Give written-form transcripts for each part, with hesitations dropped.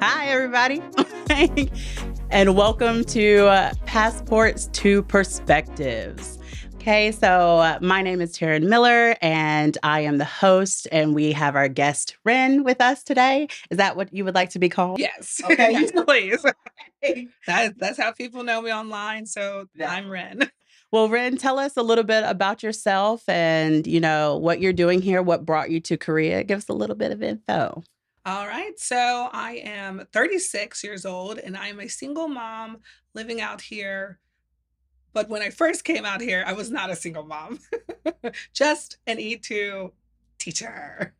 Hi, everybody, and welcome to Passports to Perspectives. Okay, so my name is Taryn Miller, and I am the host, and we have our guest, Ren, with us today. Is that what you would like to be called? Yes. Okay. Yes, please. That's how people know me online, so I'm Ren. Well, Ren, tell us a little bit about yourself and, what you're doing here, what brought you to Korea. Give us a little bit of info. All right, so I am 36 years old, and I am a single mom living out here. But when I first came out here, I was not a single mom, just an E2 teacher.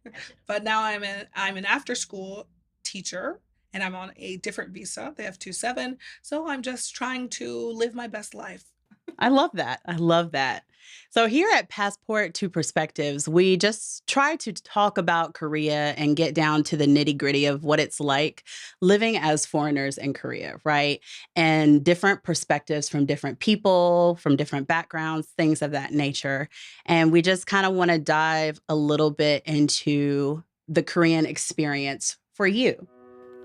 But now I'm an after school teacher, and I'm on a different visa, the F27. So I'm just trying to live my best life. I love that. I love that. So here at Passport to Perspectives, we just try to talk about Korea and get down to the nitty-gritty of what it's like living as foreigners in Korea, right? And different perspectives from different people, from different backgrounds, things of that nature. And we just kind of want to dive a little bit into the Korean experience for you.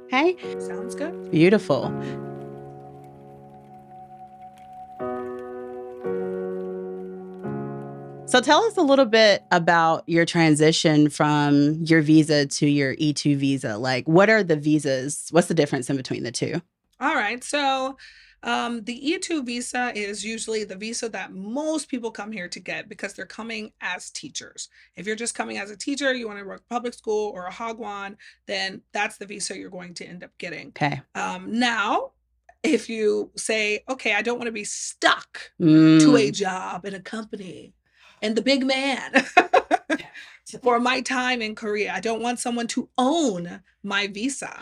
Okay? Sounds good. Beautiful. So tell us a little bit about your transition from your visa to your E2 visa. Like, what are the visas? What's the difference in between the two? All right. So the E2 visa is usually the visa that most people come here to get because they're coming as teachers. If you're just coming as a teacher, you want to work public school or a hagwon, then that's the visa you're going to end up getting. Okay. Now, if you say, okay, I don't want to be stuck to a job in a company and the big man for my time in Korea, I don't want someone to own my visa.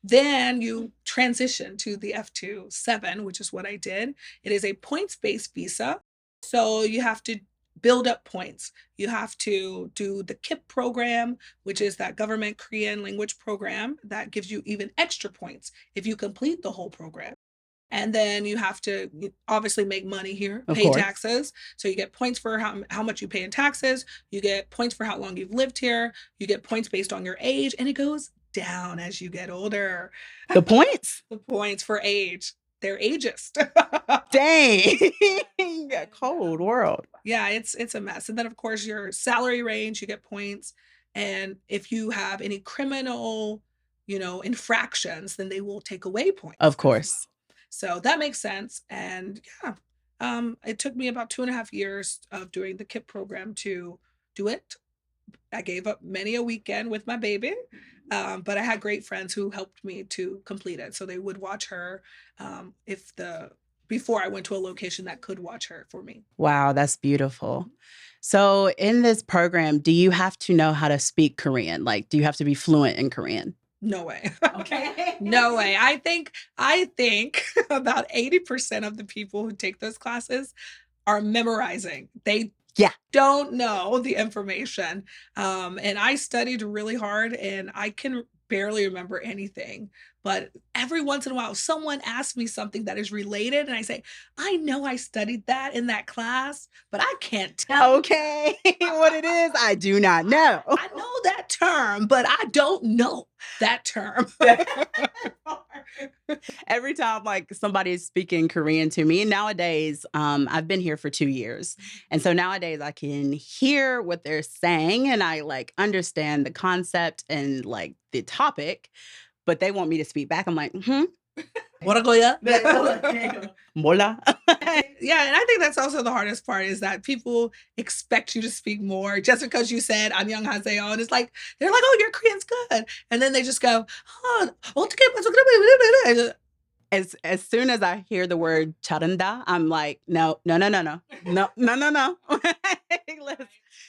Then you transition to the F27, which is what I did. It is a points-based visa. So you have to build up points. You have to do the KIP program, which is that government Korean language program that gives you even extra points if you complete the whole program. And then you have to obviously make money here, pay taxes. So you get points for how much you pay in taxes. You get points for how long you've lived here. You get points based on your age, and it goes down as you get older. The points? The points for age. They're ageist. Dang. Cold world. Yeah, it's a mess. And then, of course, your salary range, you get points. And if you have any criminal, infractions, then they will take away points. Of course. So that makes sense. And yeah, it took me about 2.5 years of doing the KIP program to do it. I gave up many a weekend with my baby, but I had great friends who helped me to complete it. So they would watch her before I went to a location that could watch her for me. Wow, that's beautiful. So in this program, do you have to know how to speak Korean? Like, do you have to be fluent in Korean? No way. Okay. No way. I think about 80% of the people who take those classes are memorizing. They don't know the information. And I studied really hard and I can barely remember anything. But every once in a while, someone asks me something that is related, and I say, I know I studied that in that class, but I can't tell. Okay. What it is, I do not know. I know that term, but I don't know that term. Every time like somebody is speaking Korean to me nowadays, I've been here for 2 years. And so nowadays I can hear what they're saying and I like understand the concept and like the topic, but they want me to speak back. I'm like, 뭐라고요? Mola. Yeah, and I think that's also the hardest part is that people expect you to speak more just because you said 안녕하세요. And it's like, they're like, oh, your Korean's good. And then they just go, oh, 어떻게 As soon as I hear the word 잘한다, I'm like, no.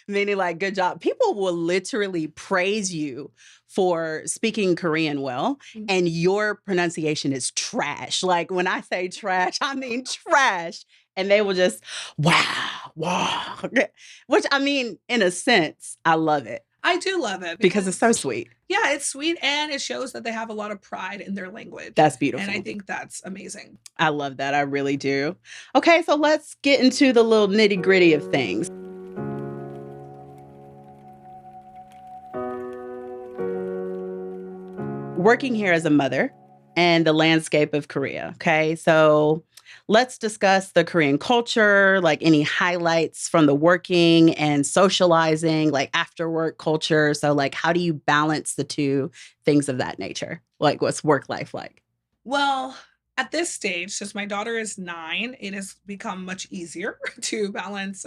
Meaning like, good job. People will literally praise you for speaking Korean well, and your pronunciation is trash. Like when I say trash, I mean trash. And they will just, wow. Which I mean, in a sense, I love it. I do love it Because it's so sweet. Yeah, it's sweet, and it shows that they have a lot of pride in their language, That's and I beautiful. think that's amazing. I love that. I really do. Okay, so let's get into the little nitty gritty of things. Working here as a mother and the landscape of Korea. Okay, so let's discuss the Korean culture, like any highlights from the working and socializing, like after work culture. So, like, how do you balance the two, things of that nature? Like, what's work life like? Well, at this stage, since my daughter is 9, it has become much easier to balance,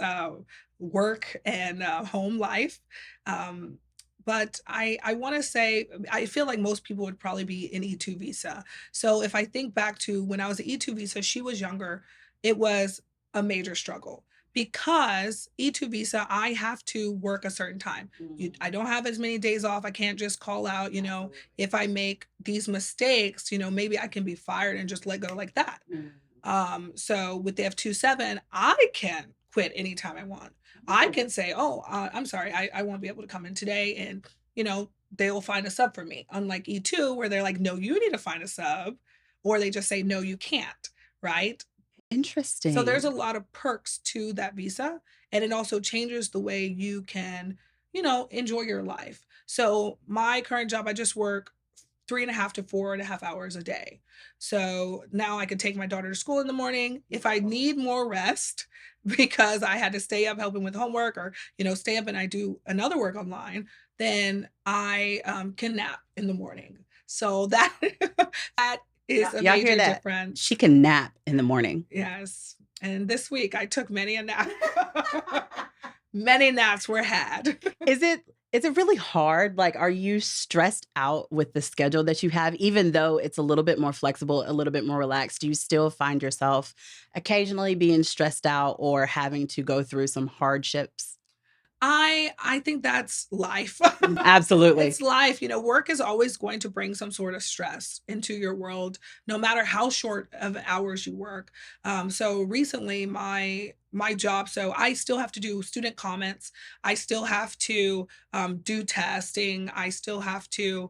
work and, home life. Um, but I wanna say I feel like most people would probably be an E-2 visa. So if I think back to when I was an E-2 visa, she was younger, it was a major struggle because E-2 visa, I have to work a certain time. I don't have as many days off, I can't just call out, if I make these mistakes, maybe I can be fired and just let go like that. So with the F27, I can quit anytime I want. I can say, "Oh, I'm sorry, I won't be able to come in today," and they will find a sub for me. Unlike E2, where they're like, "No, you need to find a sub," or they just say, "No, you can't." Right? So there's a Interesting. lot of perks to that visa, and it also changes the way you can, enjoy your life. So my current job, I just work 3.5 to 4.5 hours a day. So now I can take my daughter to school in the morning. If I need more rest because I had to stay up helping with homework or, stay up and I do another work online, then I can nap in the morning. So that that is a Y'all hear major that? She difference. can nap in the morning. Yes, and this week I took many a nap. Many naps were had. Is it really hard? Like, are you stressed out with the schedule that you have, even though it's a little bit more flexible, a little bit more relaxed? Do you still find yourself occasionally being stressed out or having to go through some hardships? I think that's life. Absolutely. It's life, work is always going to bring some sort of stress into your world, no matter how short of hours you work. So recently my job, so I still have to do student comments. I still have to do testing. I still have to,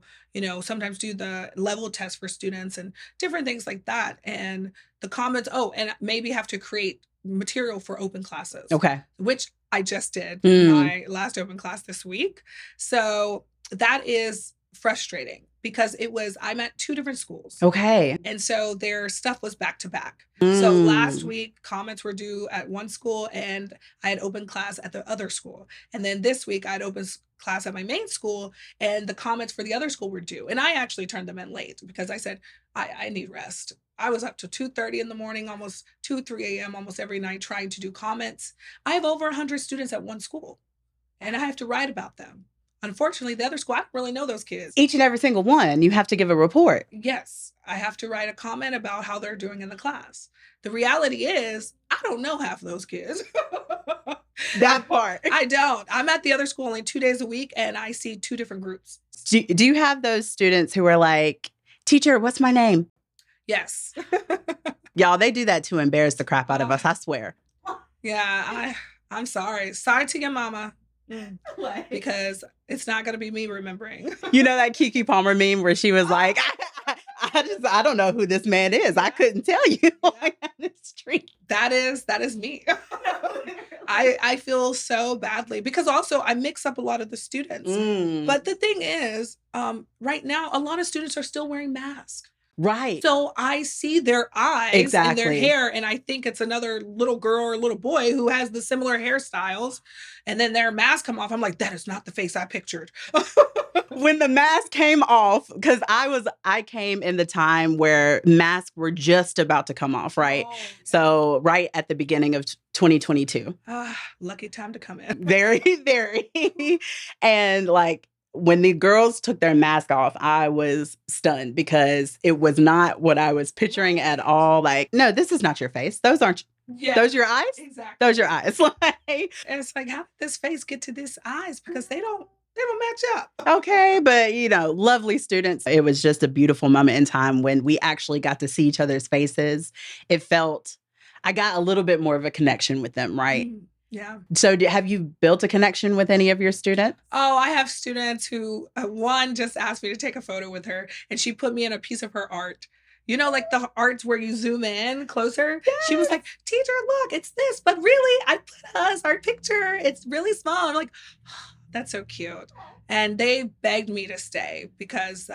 sometimes do the level test for students and different things like that. And the comments, oh, and maybe have to create material for open classes, Okay. which I just did Mm, my last open class this week. So that is frustrating because I'm at 2 different schools. okay. And so their stuff was back to back. So last Mm, week, comments were due at one school and I had open class at the other school. And then this week, I had class at my main school and the comments for the other school were due. And I actually turned them in late because I said, I need rest. I was up to 2:30 in the morning, almost 2, 3 a.m. almost every night trying to do comments. I have over 100 students at one school and I have to write about them. Unfortunately, the other school, I don't really know those kids. each and every single one, you have to give a report. Yes, I have to write a comment about how they're doing in the class. The reality is, I don't know half of those kids. That part. I don't. I'm at the other school only 2 days a week and I see 2 different groups. Do you have those students who are like, "Teacher, what's my name?" Yes. Y'all, they do that to embarrass the crap out of Oh, us, I swear. yeah, I'm sorry. Sorry to your mama. Like, Because it's not gonna be me remembering. you know that Kiki Palmer meme where she was like, I don't know who this man is. I couldn't tell you Yeah. on the street. That is me. I feel so badly because also I mix up a lot of the students. Mm, But the thing is, right now, a lot of students are still wearing masks. right. So I see their eyes and their Exactly. hair, and I think it's another little girl or little boy who has the similar hairstyles. And then their mask come off. I'm like, that is not the face I pictured. When the mask came off, because I came in the time where masks were just about to come off, right? Oh, So right at the beginning of 2022. lucky time to come in. Very, very. And like when the girls took their mask off, I was stunned because it was not what I was picturing at all. Like, no, this is not your face. Those aren't Yeah, those your eyes? exactly. Those your eyes. Like, And it's like, how did this face get to this eyes? Because they don't match up. okay, but lovely students. It was just a beautiful moment in time when we actually got to see each other's faces. It felt I got a little bit more of a connection with them, right? Mm. Yeah. So, have you built a connection with any of your students? Oh, I have students who, one just asked me to take a photo with her, and she put me in a piece of her art. You know, like the arts where you zoom in closer? She was like, Yes. "Teacher, look, it's this, but really, I put us our picture. It's really small." I'm like, "That's so cute." And they begged me to stay because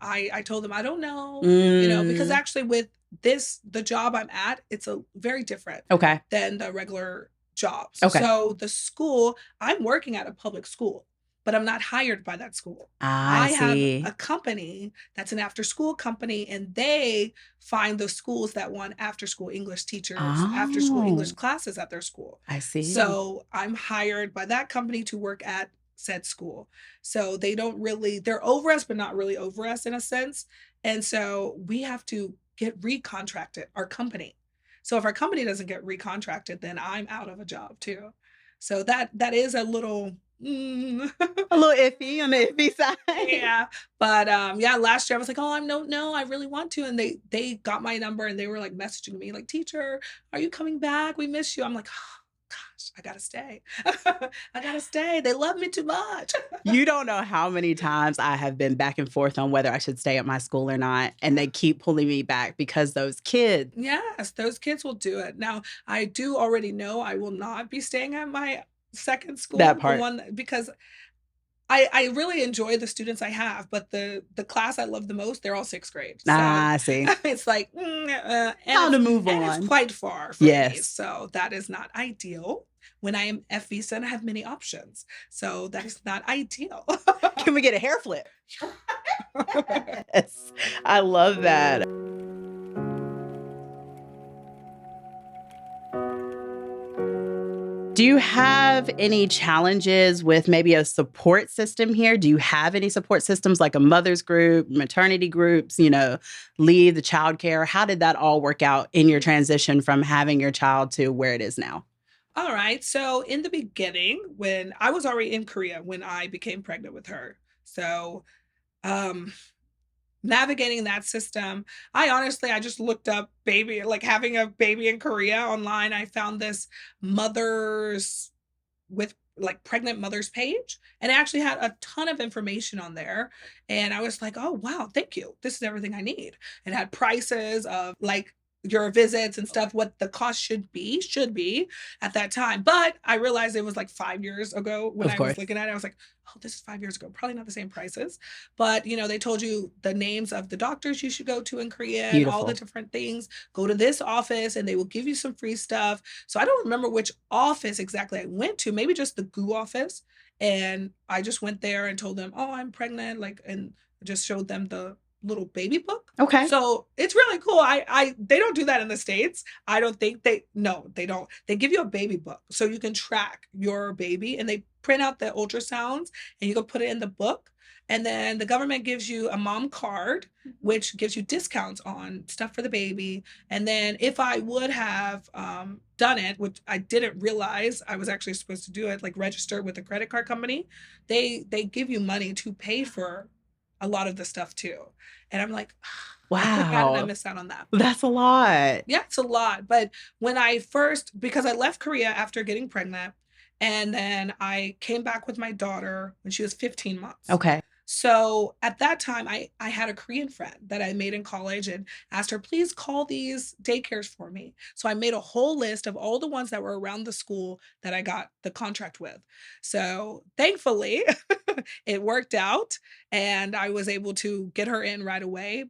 I told them I don't know, because Mm, actually with the job I'm at, it's a very different okay. than the regular jobs. Okay. So the school, I'm working at a public school, but I'm not hired by that school. I I have see. a company that's an after school company, and they find the schools that want after school English teachers, after school English Oh, classes at their school. I see. So I'm hired by that company to work at said school. So they don't really, they're over us, but not really over us in a sense. And so we have to get recontracted, our company. So if our company doesn't get recontracted, then I'm out of a job too. So that is a little A little iffy on the iffy side. yeah. But yeah, last year I was like, "Oh, I don't know, I really want to." And they got my number and they were like messaging me like, "Teacher, are you coming back? We miss you." I'm like, "Oh, gosh, I gotta stay. I gotta stay. They love me too much." You don't know how many times I have been back and forth on whether I should stay at my school or not, and they keep pulling me back because those kids. Yes, those kids will do it. Now, I do already know I will not be staying at my second That school, the part. one because I really enjoy the students I have, but the class I love the most, they're all 6th grade. So Ah, I see. it's like, Time to move and it's on. quite far from me. Yes. So that is not ideal. When I am F visa and I have many options. So that is not ideal. Can we get a hair flip? Yes. I love that. Do you have any challenges with maybe a support system here? Do you have any support systems like a mother's group, maternity groups, leave, the childcare? How did that all work out in your transition from having your child to where it is now? All right. So in the beginning, when I was already in Korea when I became pregnant with her. So um navigating that system, I just looked up baby, like having a baby in Korea online. I found this mothers with like pregnant mothers page, and it actually had a ton of information on there. And I was like, oh wow, thank you. This is everything I need. It had prices of like your visits and stuff, what the cost should be at that time. But I realized it was like 5 years ago when Of I was course. looking at it. I was like, oh, this is 5 years ago. Probably not the same prices. But they told you the names of the doctors you should go to in Korea and all the Beautiful. different things. Go to this office and they will give you some free stuff. So I don't remember which office exactly I went to, maybe just the GU office. And I just went there and told them, "Oh, I'm pregnant," like, and just showed them the little baby book. Okay. So it's really cool. I they don't do that in the States. I don't think they no, they don't. They give you a baby book so you can track your baby and they print out the ultrasounds and you can put it in the book. And then the government gives you a mom card, which gives you discounts on stuff for the baby. And then if I would have done it, which I didn't realize I was actually supposed to do it, like register with a credit card company, they give you money to pay for a lot of the stuff too. And I'm like, how did I Wow. miss out on that? That's a lot. Yeah, it's a lot. But when I first, because I left Korea after getting pregnant, and then I came back with my daughter when she was 15 months. Okay. So at that time, I had a Korean friend that I made in college and asked her, please call these daycares for me. So I made a whole list of all the ones that were around the school that I got the contract with. So thankfully, it worked out and I was able to get her in right away.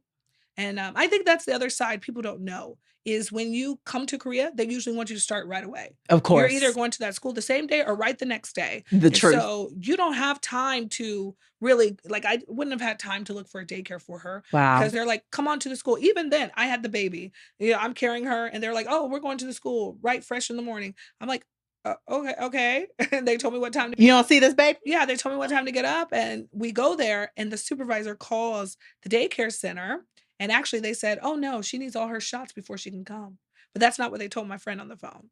And I think that's the other side people don't know is when you come to Korea, they usually want you to start right away. Of You're either course. going to that school the same day or right the next day. The And truth. so you don't have time to really, like, I wouldn't have had time to look for a daycare for her because Wow. they're like, come on to the school. Even then, I had the baby. Yeah, I'm carrying her, and they're like, oh, we're going to the school right fresh in the morning. I'm like, okay, okay. And they told me what time to You don't see this, baby? yeah, they told me what time to get up, and we go there, and the supervisor calls the daycare center, and actually they said, "Oh, no, she needs all her shots before she can come." But that's not what they told my friend on the phone.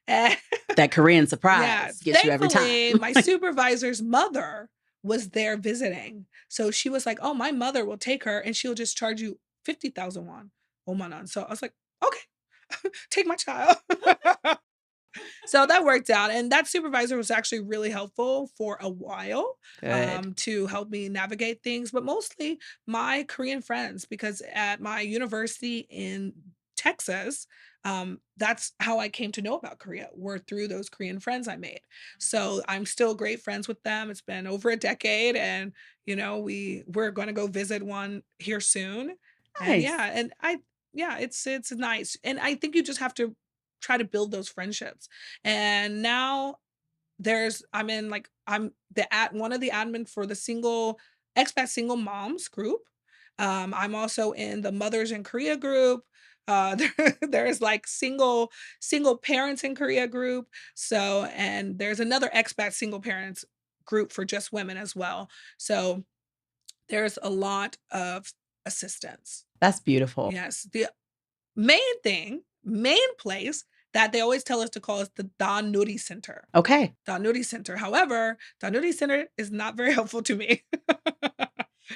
And That Korean yeah, surprise gets you every time. thankfully, my supervisor's mother was there visiting. So she was like, "Oh, my mother will take her, and she'll just charge you 50,000 won, omanon." So I was like, "Okay, take my child." So that worked out, and that supervisor was actually really helpful for a while, Good. to help me navigate things, but mostly my Korean friends, because at my university in Texas, that's how I came to know about Korea, were through those Korean friends I made. So I'm still great friends with them. It's been over a decade, and we're going to go visit one here soon. And Nice. yeah, it's nice, and I think you just have to try to build those friendships. And now I'm the at one of the admin for the single expat single moms group. I'm also in the mothers in Korea group. There's like single parents in Korea group. So, and there's another expat single parents group for just women as well. So there's a lot of assistance. That's beautiful. Yes. The main place that they always tell us to call is the Danuri Center. Okay. Danuri Center. However, Danuri Center is not very helpful to me.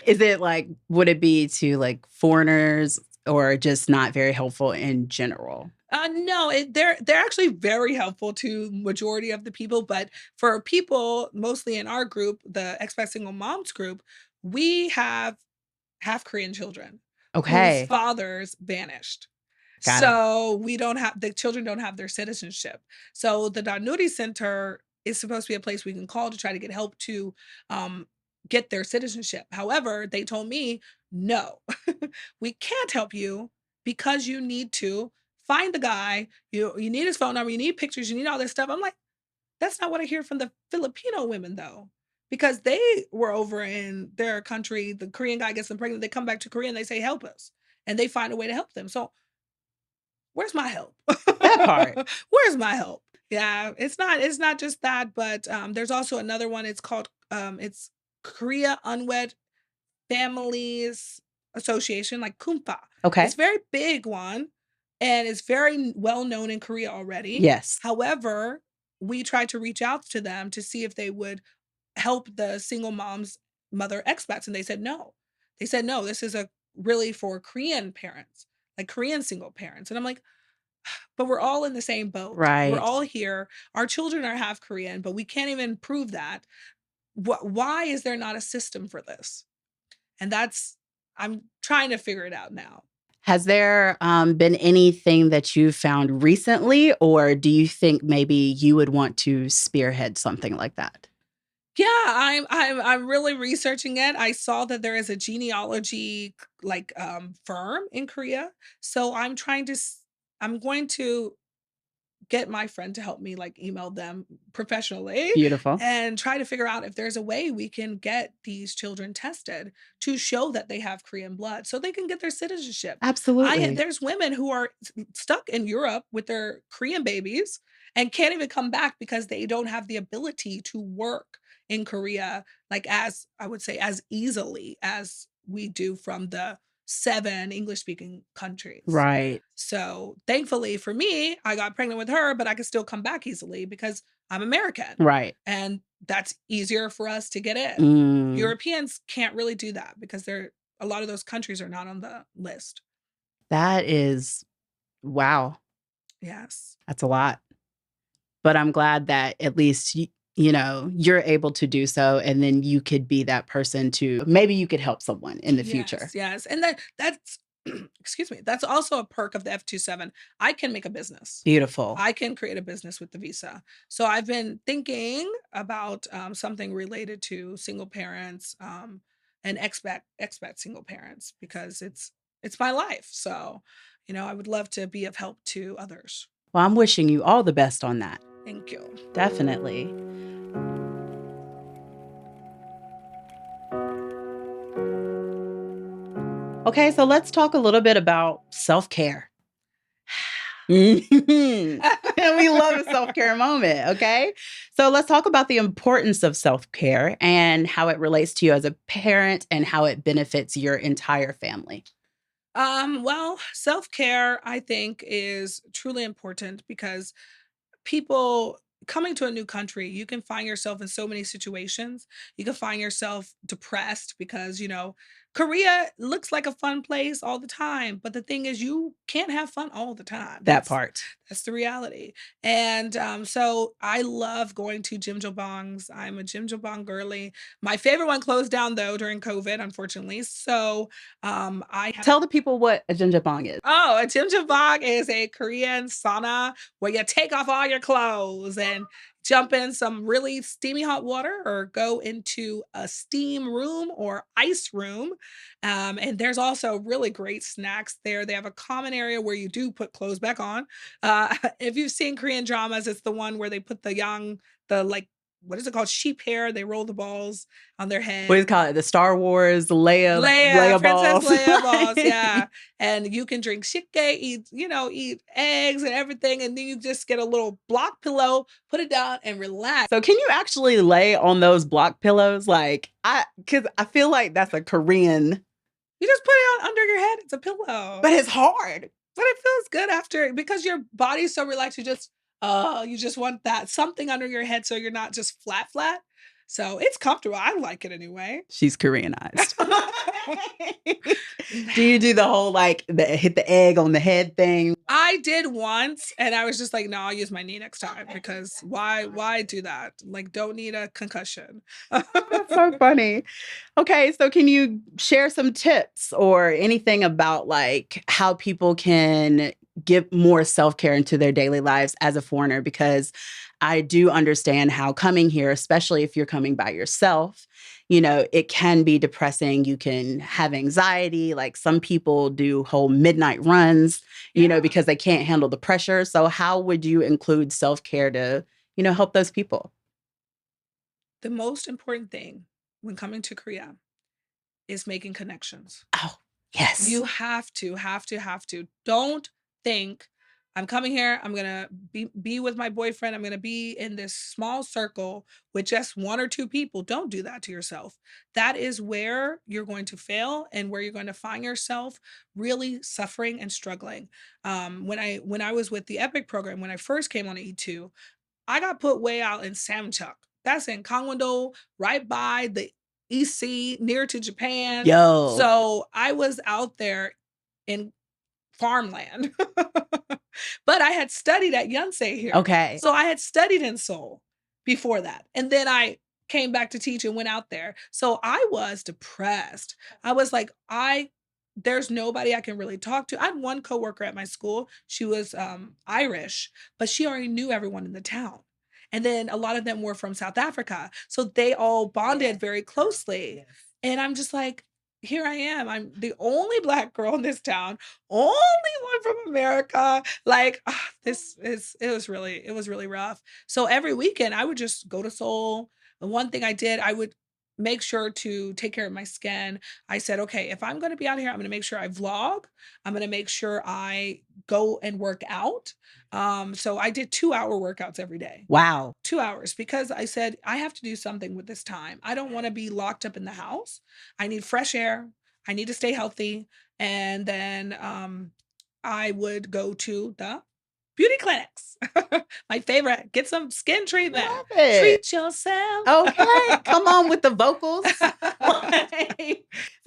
Is it like, would it be to like foreigners or just not very helpful in general? No, they're actually very helpful to majority of the people, but for people mostly in our group, the expat single moms group, we have half Korean children whose Okay. fathers vanished. Got it. So the children don't have their citizenship. So the Danuri Center is supposed to be a place we can call to try to get help to um, get their citizenship. However, they told me, no, we can't help you because you need to find the guy. You need his phone number. You need pictures. You need all this stuff. I'm like, that's not what I hear from the Filipino women though. Because they were over in their country, the Korean guy gets them pregnant, they come back to Korea and they say, help us. And they find a way to help them. So where's my help? That part. Where's my help? Yeah, it's not just that, but there's also another one. It's called it's Korea Unwed Families Association, like Kumpa. It's Okay. very big one, and it's very well known in Korea already. Yes. However, we tried to reach out to them to see if they would help the single moms mother expats, and they said no. They said no. This is a really for Korean parents, like Korean single parents. And I'm like, but we're all in the same boat. We're Right. all here. Our children are half Korean, but we can't even prove that. Why is there not a system for this? And I'm trying to figure it out now. Has there been anything that you found recently, or do you think maybe you would want to spearhead something like that? Yeah, I'm really researching it. I saw that there is a genealogy firm in Korea. So I'm going to get my friend to help me like email them professionally Beautiful. and try to figure out if there's a way we can get these children tested to show that they have Korean blood so they can get their citizenship. Absolutely. There's women who are stuck in Europe with their Korean babies and can't even come back because they don't have the ability to work in Korea like as I would say as easily as we do from the 7 English speaking countries. Right. So, thankfully for me, I got pregnant with her, but I could still come back easily because I'm American, Right. and that's easier for us to get in. Mm, Europeans can't really do that because a lot of those countries are not on the list. that is, wow. Yes. That's a lot. But I'm glad that at least you're able to do so, and then you could be that person to maybe you could help someone in the Yes, future. yes, and that's excuse me, that's also a perk of the F-27. I can make a business. Beautiful. I can create a business with the visa. So I've been thinking about something related to single parents and expat single parents because it's my life. So, I would love to be of help to others. Well, I'm wishing you all the best on that. Thank you. Definitely. Okay, so let's talk a little bit about self-care. Mhm. And we love a self-care moment, okay? So let's talk about the importance of self-care and how it relates to you as a parent and how it benefits your entire family. Well, self-care I think is truly important because people coming to a new country, you can find yourself in so many situations. You can find yourself depressed because, Korea looks like a fun place all the time, but the thing is you can't have fun all the time. That part. That's the reality. And so I love going to jjimjilbangs. I'm a jjimjilbang girly. My favorite one closed down though during COVID, unfortunately. So I have Tell the people what a jjimjilbang is. Oh, a jjimjilbang is a Korean sauna where you take off all your clothes and jump in some really steamy hot water or go into a steam room or ice room. And there's also really great snacks there. They have a common area where you do put clothes back on. If you've seen Korean dramas, it's the one where they put the like, what is it called? Sheep hair. They roll the balls on their What head. is it called? The Star Wars Leia, Leia Princess balls. Leia balls, yeah. And you can drink shike, eat eggs and everything, and then you just get a little block pillow, put it down, and relax. So can you actually lay on those block pillows? Because I feel like that's a Korean, You just put it on under your head. It's a pillow, but it's hard. but it feels good after because your body's so relaxed. You just want that something under your head so you're not just flat. So it's comfortable. I like it anyway. She's Koreanized. Do you do the whole hit the egg on the head thing? I did once, and I was just like, "No, I'll use my knee next time because why do that? Like, don't need a concussion." That's so funny. Okay, so can you share some tips or anything about how people can get more self-care into their daily lives as a foreigner? Because I do understand how coming here, especially if you're coming by yourself, it can be depressing. You can have anxiety. Like some people do whole midnight runs, Yeah. because they can't handle the pressure. So how would you include self-care to, help those people? The most important thing when coming to Korea is making connections. Oh, yes. You have to. Don't think I'm coming here, I'm gonna be with my boyfriend, I'm gonna be in this small circle with just one or two people. Don't do that to yourself. That is where you're going to fail and where you're going to find yourself really suffering and struggling. When I was with the Epic program, when I first came on E2, I got put way out in Samchuk. That's in Gangwon-do, right by the EC, near to Japan. Yo. So I was out there in farmland. But I had studied at Yonsei here. Okay. So I had studied in Seoul before that. And then I came back to teach and went out there. So I was depressed. I was like, there's nobody I can really talk to. I had one coworker at my school. She was Irish, but she already knew everyone in the town. And then a lot of them were from South Africa. So they all bonded very closely. Yes. And I'm just like, here I am. I'm the only Black girl in this town, only one from America. Like it was really rough. So every weekend I would just go to Seoul. The one thing I did, I would make sure to take care of my skin. I said, okay, if I'm going to be out here, I'm going to make sure I vlog. I'm going to make sure I go and work out. So I did 2-hour workouts every day. Wow. 2 hours because I said, I have to do something with this time. I don't want to be locked up in the house. I need fresh air. I need to stay healthy. And then I would go to the beauty clinics. My favorite. Get some skin treatment. Love it. Treat yourself. Okay, come on with the vocals.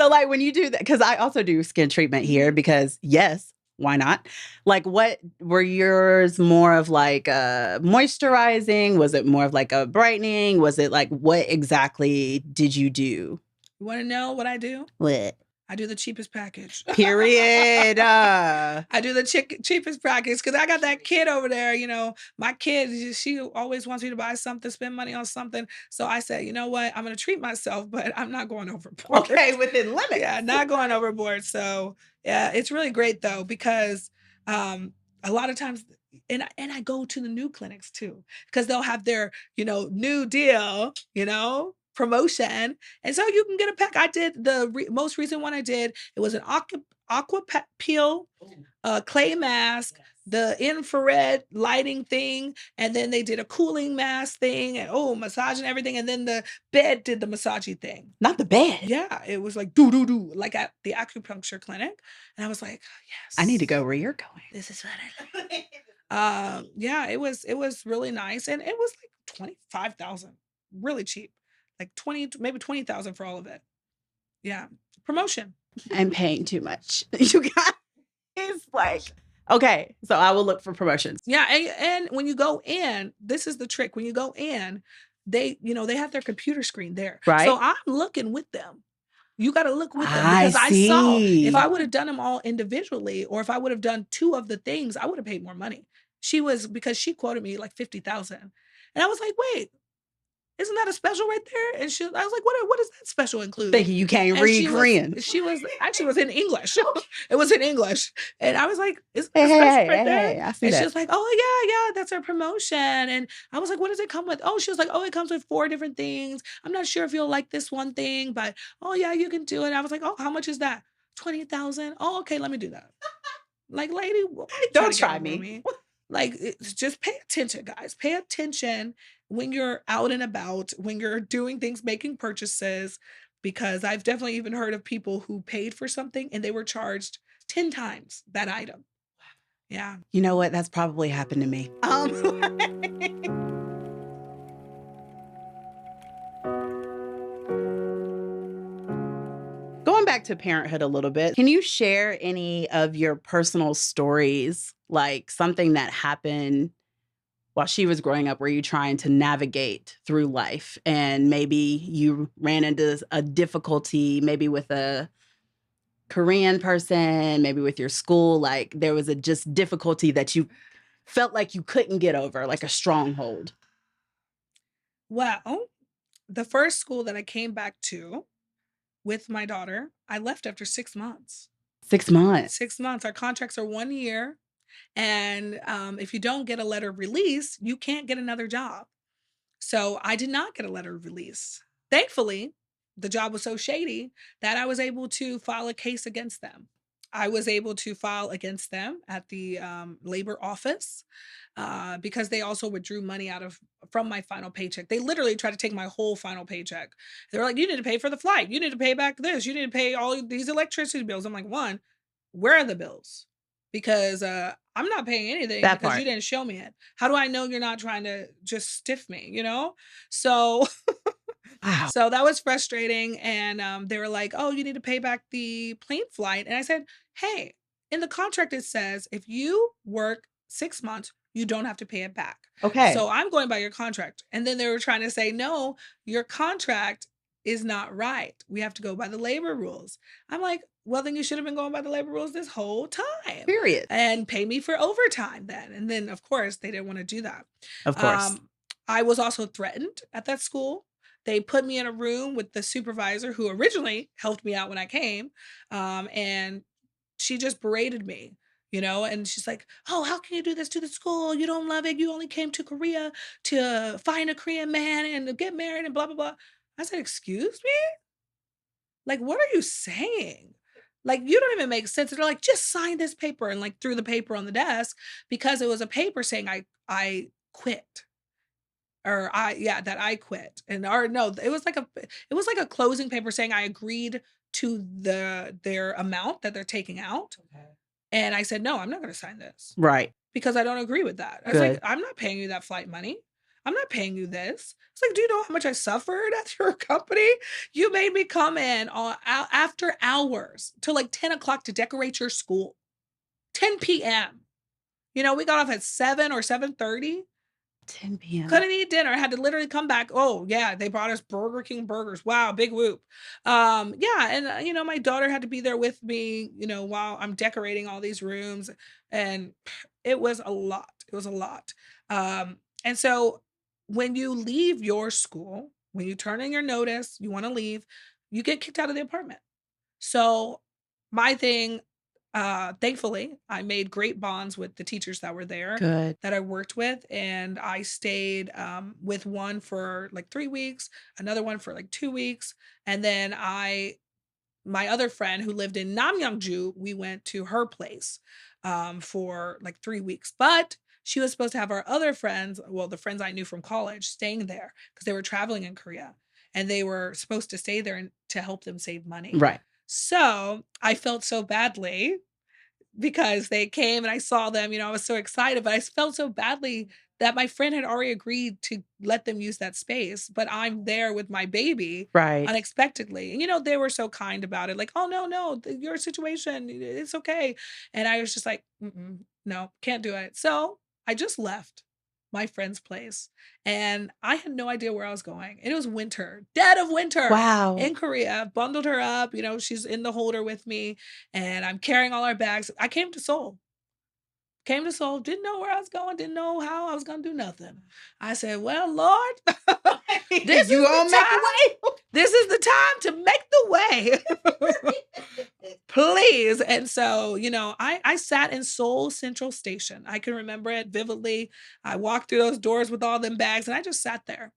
So when you do that, because I also do skin treatment here because yes, why not? What were yours more of moisturizing? Was it more of a brightening? Was it what exactly did you do? You want to know what I do? What? I do the cheapest package. Period. I do the cheapest package because I got that kid over there. My kid, she always wants me to buy something, spend money on something. So I said, you know what? I'm going to treat myself, but I'm not going overboard. Okay, within limits. Yeah, not going overboard. So yeah, it's really great though because a lot of times, and I go to the new clinics too because they'll have their new deal, promotion, and so you can get a pack. I did the most recent one I did. It was an aqua peel, clay mask, the infrared lighting thing, and then they did a cooling mask thing, and massage and everything, and then the bed did the massagey thing. Not the bed. Yeah, it was like do do do, like at the acupuncture clinic, and I was like, yes, I need to go where you're going. this is what I like. Yeah, it was really nice, and it was like 25,000, really cheap, like 20, maybe 20,000 for all of it. Yeah, promotion. I'm paying too much. You guys, like, okay, so I will look for promotions. Yeah, and when you go in, this is the trick. When you go in, they have their computer screen there. So Right? I'm looking with them. You got to look with them I because I saw if see. I would have done them all individually or if I would have done two of the things, I would have paid more money. Because she quoted me like 50,000. And I was like, "Wait, isn't that a special right there?" And I was like, what does that special include? Thinking you can't And read Korean. she was actually was in English. It was in English. And I was like, isn't that Hey, a hey, special hey, right hey, there? hey, I see And she that. was like, oh yeah, that's our promotion. And I was like, what does it come with? Oh, she was like, oh, it comes with 4 different things. I'm not sure if you'll like this one thing, but oh yeah, you can do it. I was like, oh, how much is that? 20,000. Oh, okay, let me do that. Like, lady, why you trying Don't to get try over on me. me? Like, just pay attention, guys. Pay attention when you're out and about, when you're doing things, making purchases, because I've definitely even heard of people who paid for something and they were charged 10 times that item. Yeah. You know what? That's probably happened to me. Going back to parenthood a little bit, can you share any of your personal stories, like something that happened while she was growing up? Were you trying to navigate through life and maybe you ran into a difficulty, maybe with a Korean person, maybe with your school, like there was a just difficulty that you felt like you couldn't get over, like a stronghold? Well, the first school that I came back to with my daughter, I left after 6 months. 6 months. 6 months. Our contracts are 1 year. And if you don't get a letter of release, you can't get another job. So I did not get a letter of release. Thankfully, the job was so shady that I was able to file a case against them. I was able to file against them at the labor office because they also withdrew money out of from my final paycheck. They literally tried to take my whole final paycheck. They were like, "You need to pay for the flight. You need to pay back this. You need to pay all these electricity bills." I'm like, "One, where are the bills? Because I'm not paying anything That because you part. didn't show me it. How do I know you're not trying to just stiff me, you know?" So Wow. so that was frustrating, and they were like, "Oh, you need to pay back the plane flight." And I said, "Hey, in the contract it says if you work 6 months, you don't have to pay it back. Okay. So I'm going by your contract." And then they were trying to say, "No, your contract is not right. We have to go by the labor rules." I'm like, "Well, then you should have been going by the labor rules this whole time Period. and pay me for overtime then." And then of course, they didn't want to do that. Of course. I was also threatened at that school. They put me in a room with the supervisor who originally helped me out when I came, and she just berated me, and she's like, "Oh, how can you do this to the school? You don't love it. You only came to Korea to find a Korean man and to get married and blah, blah, blah." I said, "Excuse me? Like, what are you saying? Like, you don't even make sense." And they're like, "Just sign this paper," and like threw the paper on the desk because it was a paper saying I quit. Or that I quit, and or no, it was like a closing paper saying I agreed to their amount that they're taking out, Okay. and I said, "No, I'm not gonna sign this Right. because I don't agree with that." I was like, Good. "I'm not paying you that flight money. I'm not paying you this." It's like, "Do you know how much I suffered at your company? You made me come in on after hours till like 10 o'clock to decorate your school. 10 p.m. We got off at 7 or 7:30. 10 p.m. Couldn't eat dinner, had to literally come back. Oh, yeah, they brought us Burger King burgers. Wow, big whoop. Yeah, and, my daughter had to be there with me, while I'm decorating all these rooms, and it was a lot. It was a lot. And so when you leave your school, when you turn in your notice, you wanna leave, you get kicked out of the apartment. So my thing, thankfully, I made great bonds with the teachers that were there Good. that I worked with, and I stayed with one for like 3 weeks, another one for like 2 weeks, and then my other friend who lived in Namyangju, we went to her place for like 3 weeks, but. She was supposed to have our other friends, well, the friends I knew from college, staying there because they were traveling in Korea and they were supposed to stay there to help them save money. Right. So I felt so badly because they came and I saw them, I was so excited, but I felt so badly that my friend had already agreed to let them use that space, but I'm there with my baby Right. unexpectedly. And they were so kind about it, like, "Oh, no, no, your situation, it's okay." And I was just like, "Mm-mm, no, can't do it." So I just left my friend's place and I had no idea where I was going. And it was winter, dead of winter Wow. in Korea, bundled her up, she's in the holder with me and I'm carrying all our bags. I came to Seoul. Came to Seoul, didn't know where I was going, didn't know how I was gonna do nothing. I said, "Well, Lord, this You is the gonna make a time. way? This is the time to make the way. Please." And so, I sat in Seoul Central Station. I can remember it vividly. I walked through those doors with all them bags and I just sat there.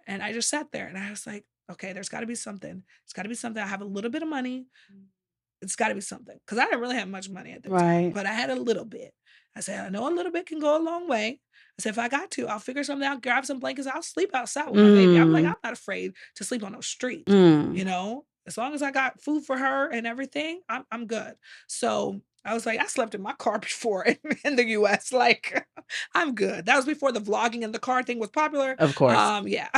And I just sat there and I was like, okay, there's gotta be something. It's gotta be something. I have a little bit of money. It's gotta be something, because I didn't really have much money at the time, Right. but I had a little bit. I said, "I know a little bit can go a long way." I said, "If I got to, I'll figure something out, grab some blankets, I'll sleep outside with my baby." I'm like, Mm. "I'm not afraid to sleep on no street," Mm. you know? As long as I got food for her and everything, I'm good. So, I was like, I slept in my car before in the US, like, I'm good. That was before the vlogging in the car thing was popular. Of course. Yeah.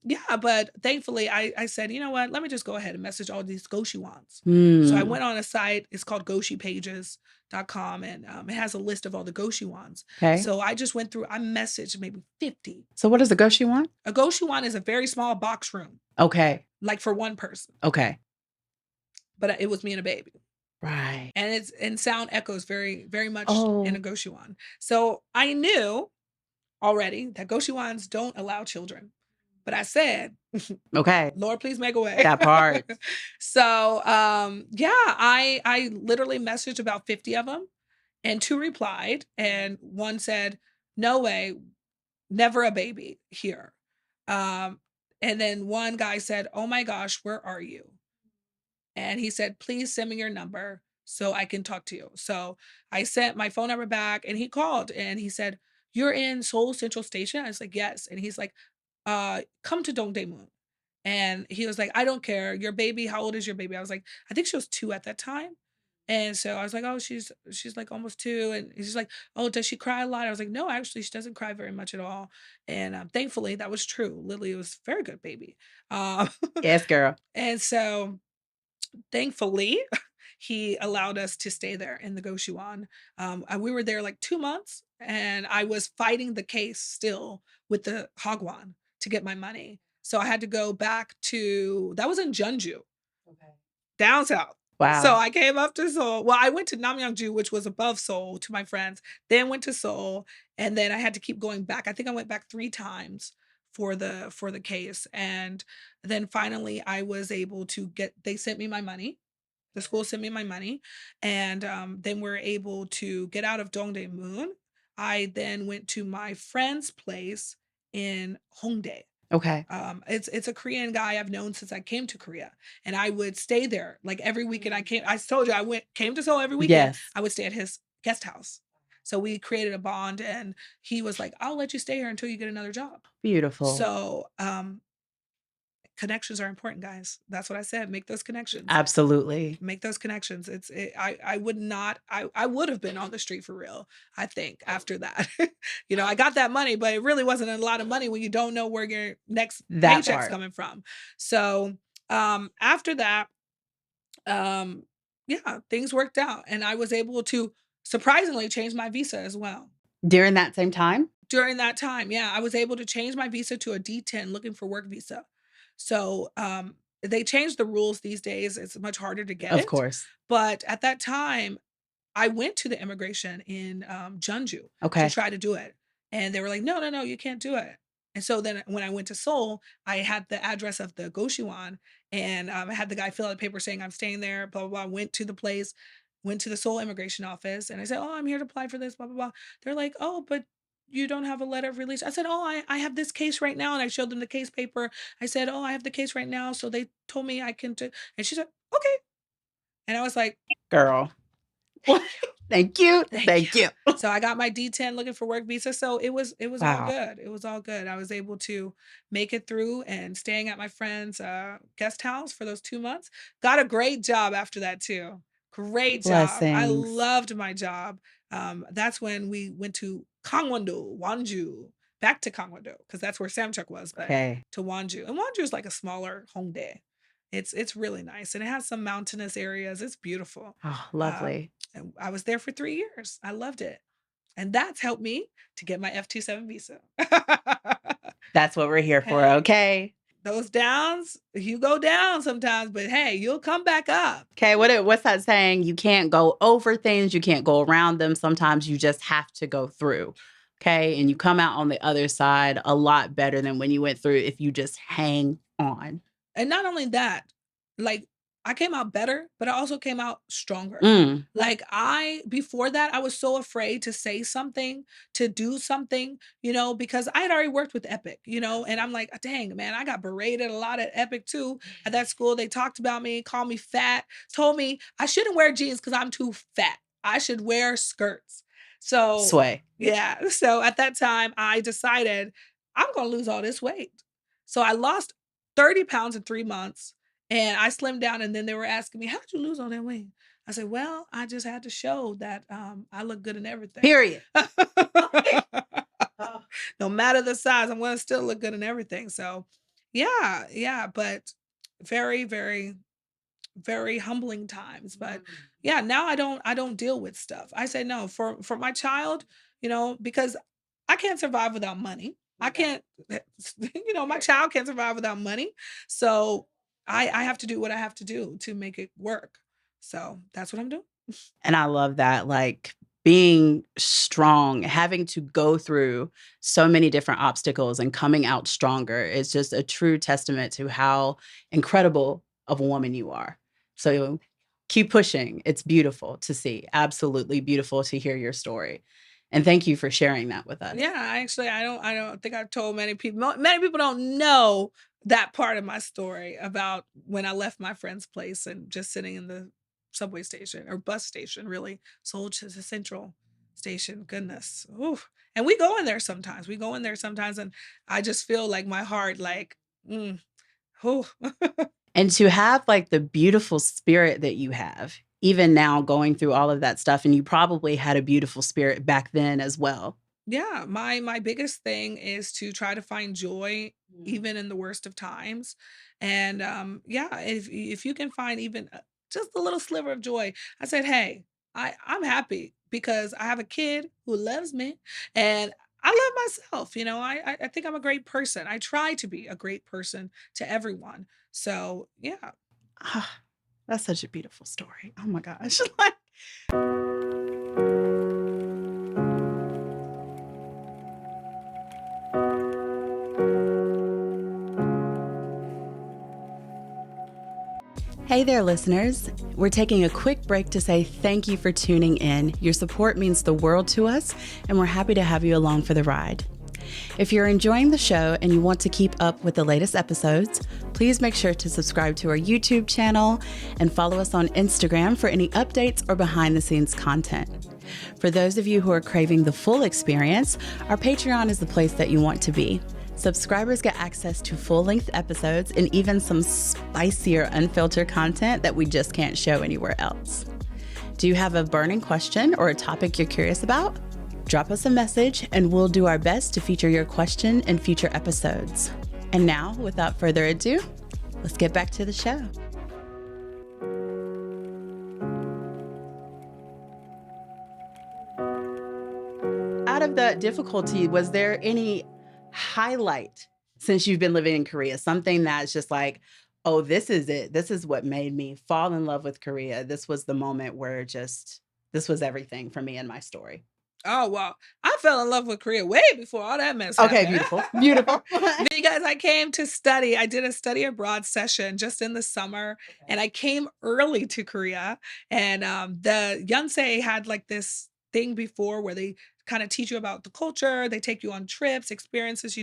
Yeah, but thankfully I said, "You know what? Let me just go ahead and message all these Goshi wands." So I Mm. went on a site, it's called goshipages.com, and it has a list of all the Goshi wands. Okay. So I just went through, I messaged maybe 50. So what does the Goshi want? A Goshi wand is a very small box room, Okay. like for one person, Okay. but it was me and a baby. Right. And sound echoes very, very much in a Oh, Goshi wand. So I knew already that Goshi wands don't allow children. But I said, okay. Lord, please make a way. That part. So, yeah, I literally messaged about 50 of them, and 2 replied, and 1 said, "No way, never a baby here." Um, and then one guy said, "Oh my gosh, where are you?" And he said, "Please send me your number so I can talk to you." So I sent my phone number back and he called and he said, "You're in Seoul Central Station?" I was like, "Yes." And he's like, come to Dongdaemun." And he was like, "I don't care. Your baby, how old is your baby?" I was like, I think she was 2 at that time. And so I was like, "Oh, she's like almost 2." And he's like, "Oh, does she cry a lot?" I was like, "No, actually, she doesn't cry very much at all." And thankfully, that was true. Lily was a very good baby. Um, Yes, girl. and so thankfully, he allowed us to stay there in the Goshuan. And we were there like 2 months, and I was fighting the case still with the Hagwon to get my money. So I had to go back to, that was in Jeonju, Okay. down south. So Wow. I came up to Seoul. Well, I went to Namyangju, which was above Seoul, to my friends, then went to Seoul, and then I had to keep going back. I think I went back 3 times for the case. And then finally I was able to get, they sent me my money. The school sent me my money, and then we're able to get out of Dongdaemun. I then went to my friend's place in Hongdae. Okay. It's a Korean guy I've known since I came to Korea, and I would stay there like every weekend. I told you I came to Seoul every weekend. Yes. I would stay at his guest house. So we created a bond, and he was like, "I'll let you stay here until you get another job." Beautiful. So connections are important, guys. That's what I said. Make those connections. Absolutely. Make those connections. I would not, I would have been on the street for real, I think, after that. I got that money, but it really wasn't a lot of money when you don't know where your next That paycheck's part. coming from. So, after that, um, yeah, things worked out and I was able to surprisingly change my visa as well. During that same time? During that time, yeah, I was able to change my visa to a D10 looking for work visa. So, they changed the rules these days. It's much harder to get Of it. course. But at that time, I went to the immigration in Jeonju to Okay. try to do it. And they were like, "No, no, no, you can't do it." And so then when I went to Seoul, I had the address of the Goshiwon and I had the guy fill out a paper saying I'm staying there, blah, blah, blah. Went to the place, went to the Seoul immigration office and I said, "Oh, I'm here to apply for this, blah, blah, blah." They're like, "Oh, but you don't have a letter of release." I said, "Oh, I have this case right now." And I showed them the case paper. I said, "Oh, I have the case right now." So they told me I can do, and she said, "Okay." And I was like, Girl. "Thank you. Thank you. Thank you." Thank you. So I got my D10 looking for work visa. So it was all Wow. good. It was all good. I was able to make it through and staying at my friend's guest house for those 2 months. Got a great job after that too. Great job. I Blessings. loved my job. That's when we went to Gangwon-do, Wonju, back to Gangwon-do because that's where Samchuk was, but Okay. to Wonju. And Wonju is like a smaller Hongdae. It's really nice, and it has some mountainous areas. It's beautiful. Oh, Um, lovely. and I was there for 3 years. I loved it, and that's helped me to get my F-27 visa. That's what we're here for, Hey, okay? those downs, you go down sometimes, but hey, you'll come back up. Okay, what's that saying? You can't go over things, you can't go around them. Sometimes you just have to go through. Okay? And you come out on the other side a lot better than when you went through if you just hang on. And not only that, like, I came out better, but I also came out stronger. Mm. Like, before that, I was so afraid to say something, to do something, because I had already worked with Epic, and I'm like, dang, man, I got berated a lot at Epic too. At that school, they talked about me, called me fat, told me I shouldn't wear jeans because I'm too fat. I should wear skirts. So, Sway. yeah. So at that time, I decided I'm going to lose all this weight. So I lost 30 pounds in 3 months and I slimmed down. And then they were asking me, how'd you lose all that weight? I said, well, I just had to show that I look good in everything. Period. Oh. No matter the size, I'm going to still look good in everything. So, yeah, yeah, but very, very, very humbling times. But yeah, now I don't deal with stuff. I say no for my child, because I can't survive without money. I can't, my child can't survive without money. So I have to do what I have to do to make it work. So that's what I'm doing. And I love that, like, being strong, having to go through so many different obstacles and coming out stronger is just a true testament to how incredible of a woman you are. So keep pushing. It's beautiful to see. Absolutely beautiful to hear your story. And thank you for sharing that with us. Yeah, I don't think I've told many people. Many people don't know that part of my story about when I left my friend's place and just sitting in the subway station or bus station, really, sold to the central station. Goodness. Ooh. And we go in there sometimes. We go in there sometimes and I just feel like my heart like, mm, ooh. And to have, like, the beautiful spirit that you have, even now going through all of that stuff, and you probably had a beautiful spirit back then as well. Yeah, my biggest thing is to try to find joy Mm. even in the worst of times. And yeah, if you can find even just a little sliver of joy, I said, "Hey, I'm happy because I have a kid who loves me and I love myself. I think I'm a great person. I try to be a great person to everyone. So, yeah. Ah, that's such a beautiful story. Oh my gosh. Like, hey there, listeners. We're taking a quick break to say thank you for tuning in. Your support means the world to us, and we're happy to have you along for the ride. If you're enjoying the show and you want to keep up with the latest episodes, please make sure to subscribe to our YouTube channel and follow us on Instagram for any updates or behind the scenes content. For those of you who are craving the full experience, our Patreon is the place that you want to be. Subscribers get access to full-length episodes and even some spicier, unfiltered content that we just can't show anywhere else. Do you have a burning question or a topic you're curious about? Drop us a message and we'll do our best to feature your question in future episodes. And now, without further ado, let's get back to the show. Out of the difficulty, was there any highlight since you've been living in Korea? Something that's just like, oh, this is it. This is what made me fall in love with Korea. This was the moment where this was everything for me and my story. Oh, well, I fell in love with Korea way before all that mess Okay, happened. beautiful. Beautiful. Because I came to study. I did a study abroad session just in the summer, and I came early to Korea. And the Yonsei had like this thing before where they kind of teach you about the culture. They take you on trips, experiences.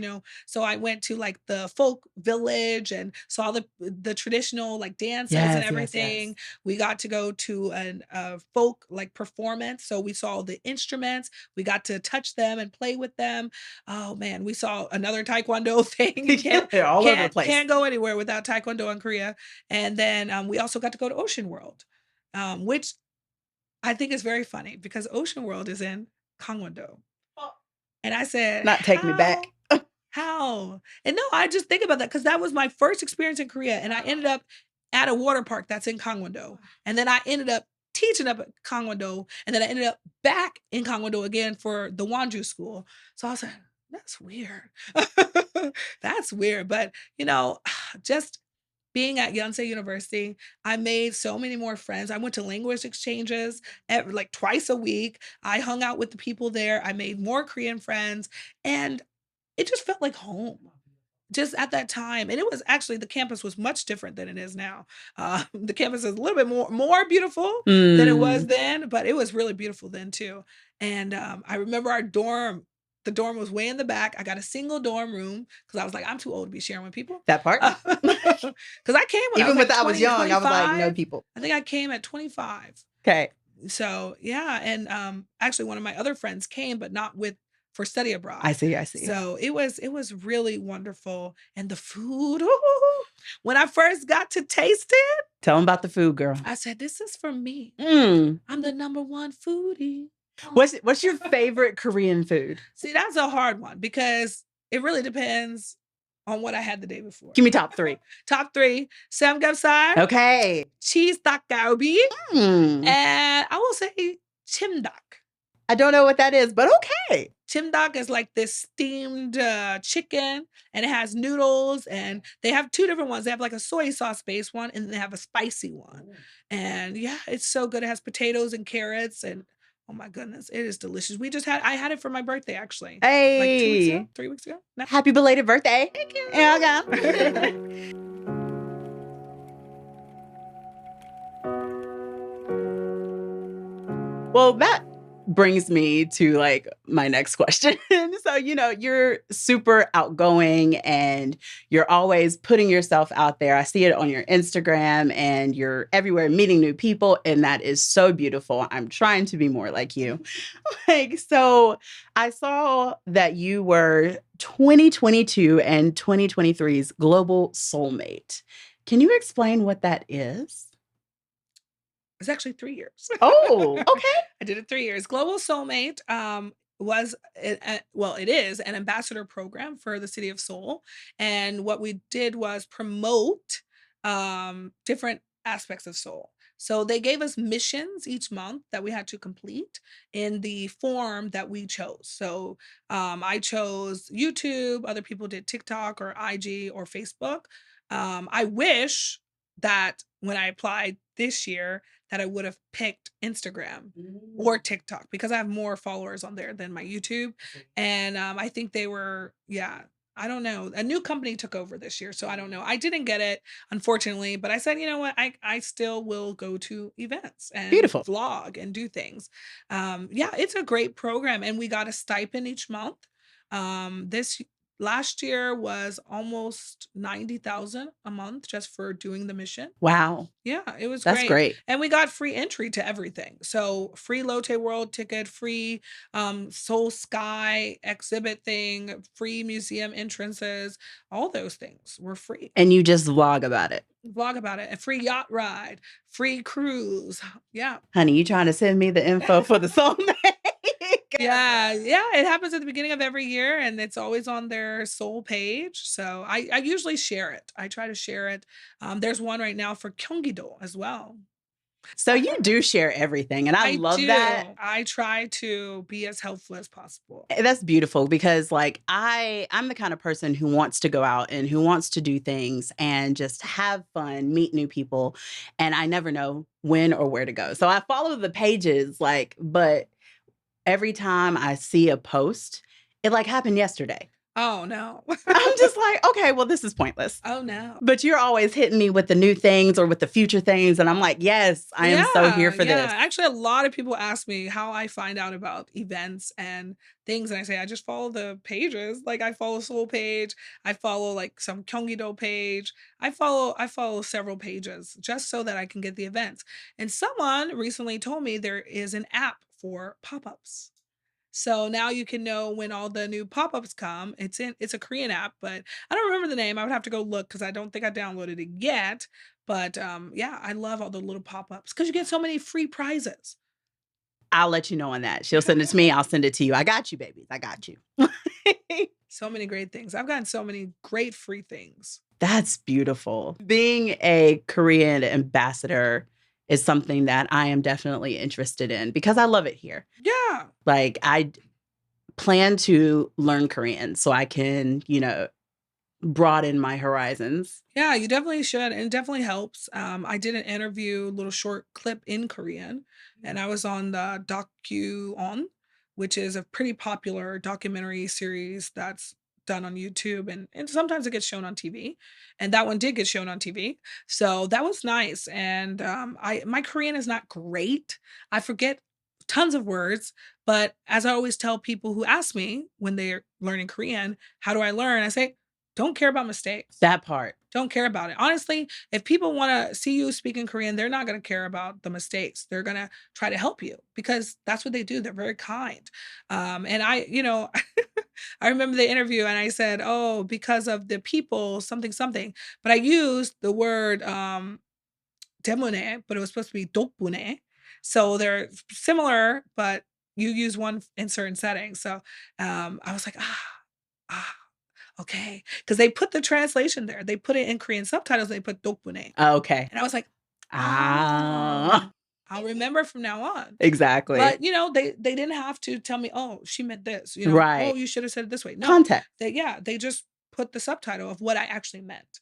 So I went to like the folk village and saw the traditional like dances and Yes, yes, yes. everything. We got to go to a folk like performance, so we saw the instruments. We got to touch them and play with them. Oh man, we saw another taekwondo thing. You can't They're all over the can't place. can't go anywhere without taekwondo in Korea. And then we also got to go to Ocean World. which I think is very funny because Ocean World is in Gangwon-do. And I said, Not take me back. How? And no, I just think about that because that was my first experience in Korea, and I ended up at a water park that's in Gangwon-do, and then I ended up teaching up at Gangwon-do, and then I ended up back in Gangwon-do again for the Wonju school. So I was like, "That's weird." That's weird, but, just being at Yonsei University, I made so many more friends. I went to language exchanges like twice a week. I hung out with the people there. I made more Korean friends, and it just felt like home just at that time. And it was actually the campus was much different than it is now. The campus is a little bit more beautiful than it was Mm, then, but it was really beautiful then too. And I remember our dorm. The dorm was way in the back. I got a single dorm room because I was like, I'm too old to be sharing with people. that part. Because I came when I was Even with like I was 20, young, I was like, no 25. people. I think I came at 25. Okay. So yeah, and actually one of my other friends came, but not with for study I abroad. see. I see. So it was really wonderful. And the food, when I first got to taste it, Tell them about the food, girl. I said, this is for me. Mm. I'm the number one foodie. What's your favorite Korean food? See, that's a hard one because it really depends on what I had the day before. Give me top 3. Top 3, samgyeopsal, Okay. cheese dakgalbi, Mm. and I will say chimdak. I don't know what that is, but okay. Chimdak is like this steamed chicken, and it has noodles, and they have 2 different ones. They have like a soy sauce based one, and they have a spicy one. And yeah, it's so good. It has potatoes and carrots, and oh my goodness, it is delicious. I had it for my birthday actually, like 2 weeks ago, Hey. 3 weeks ago. No. Happy belated birthday. Thank you. Yeah, okay. Well, that brings me to like my next question. So, you're super outgoing and you're always putting yourself out there. I see it on your Instagram and you're everywhere meeting new people. And that is so beautiful. I'm trying to be more like you. Like, so I saw that you were 2022 and 2023's global soulmate. Can you explain what that is? It's actually 3 years. Oh, okay. I did it 3 years. Global Soulmate, was well, it is an ambassador program for the city of Seoul, and what we did was promote, different aspects of Seoul. So they gave us missions each month that we had to complete in the form that we chose. So, I chose YouTube, other people did TikTok or IG or Facebook. I wish that when I applied this year that I would have picked Instagram or TikTok because I have more followers on there than my YouTube. And I think they were, yeah, I don't know. A new company took over this year, so I don't know. I didn't get it, unfortunately, but I said, you know what? I still will go to events and Beautiful. vlog and do things. Yeah, it's a great program, and we got a stipend each month. This last year was almost 90,000 a month just for doing the mission. Wow. Yeah, it was That's great. great. And we got free entry to everything. So free Lotte World ticket, free Soul Sky exhibit thing, free museum entrances, all those things were free. And you just vlog about it. Vlog about it. A free yacht ride, free cruise. Yeah. Honey, you trying to send me the info for the soulmate? Yeah, yeah, it happens at the beginning of every year and it's always on their soul page. So I usually share it. I try to share it. There's one right now for Gyeonggi-do as well. So you do share everything, and I I love do. that. I try to be as helpful as possible. That's beautiful because like I'm the kind of person who wants to go out and who wants to do things and just have fun, meet new people, and I never know when or where to go. So I follow the pages like, but every time I see a post, it like happened yesterday. Oh, no. I'm just like, okay, well, this is pointless. Oh, no. But you're always hitting me with the new things or with the future things. And I'm like, yes, I am so here for Yeah. this. Actually, a lot of people ask me how I find out about events and things. And I say, I just follow the pages. Like I follow Soul page. I follow like some Gyeonggi-do page. I follow several pages just so that I can get the events. And someone recently told me there is an app for pop-ups. So now you can know when all the new pop-ups come. It's a Korean app, but I don't remember the name. I would have to go look because I don't think I downloaded it yet. But yeah, I love all the little pop-ups because you get so many free prizes. I'll let you know on that. She'll send it to me. I'll send it to you. I got you, babies. I got you. So many great things. I've gotten so many great free things. That's beautiful. Being a Korean ambassador is something that I am definitely interested in because I love it here. Yeah. Like, I plan to learn Korean so I can, broaden my horizons. Yeah, you definitely should, and it definitely helps. I did an interview, little short clip in Korean, and I was on the On, which is a pretty popular documentary series that's done on YouTube, and sometimes it gets shown on TV. And that one did get shown on TV. So that was nice. And I my Korean is not great. I forget tons of words, but as I always tell people who ask me when they're learning Korean, how do I learn? I say, don't care about mistakes. That part. Don't care about it. Honestly, if people wanna see you speaking Korean, they're not gonna care about the mistakes. They're gonna try to help you because that's what they do. They're very kind. And I remember the interview and I said, "Oh, because of the people, something, something." But I used the word "때문에," but it was supposed to be "덕분에." So they're similar, but you use one in certain settings. So I was like, ah. Okay, because they put the translation there. They put it in Korean subtitles, they put "덕분에." Okay. And I was like, Ah, "Oh, I'll remember from now on." exactly. But, they didn't have to tell me, "Oh, she meant this," "Oh, Right. you should have said it this way." No, Context. they just put the subtitle of what I actually meant.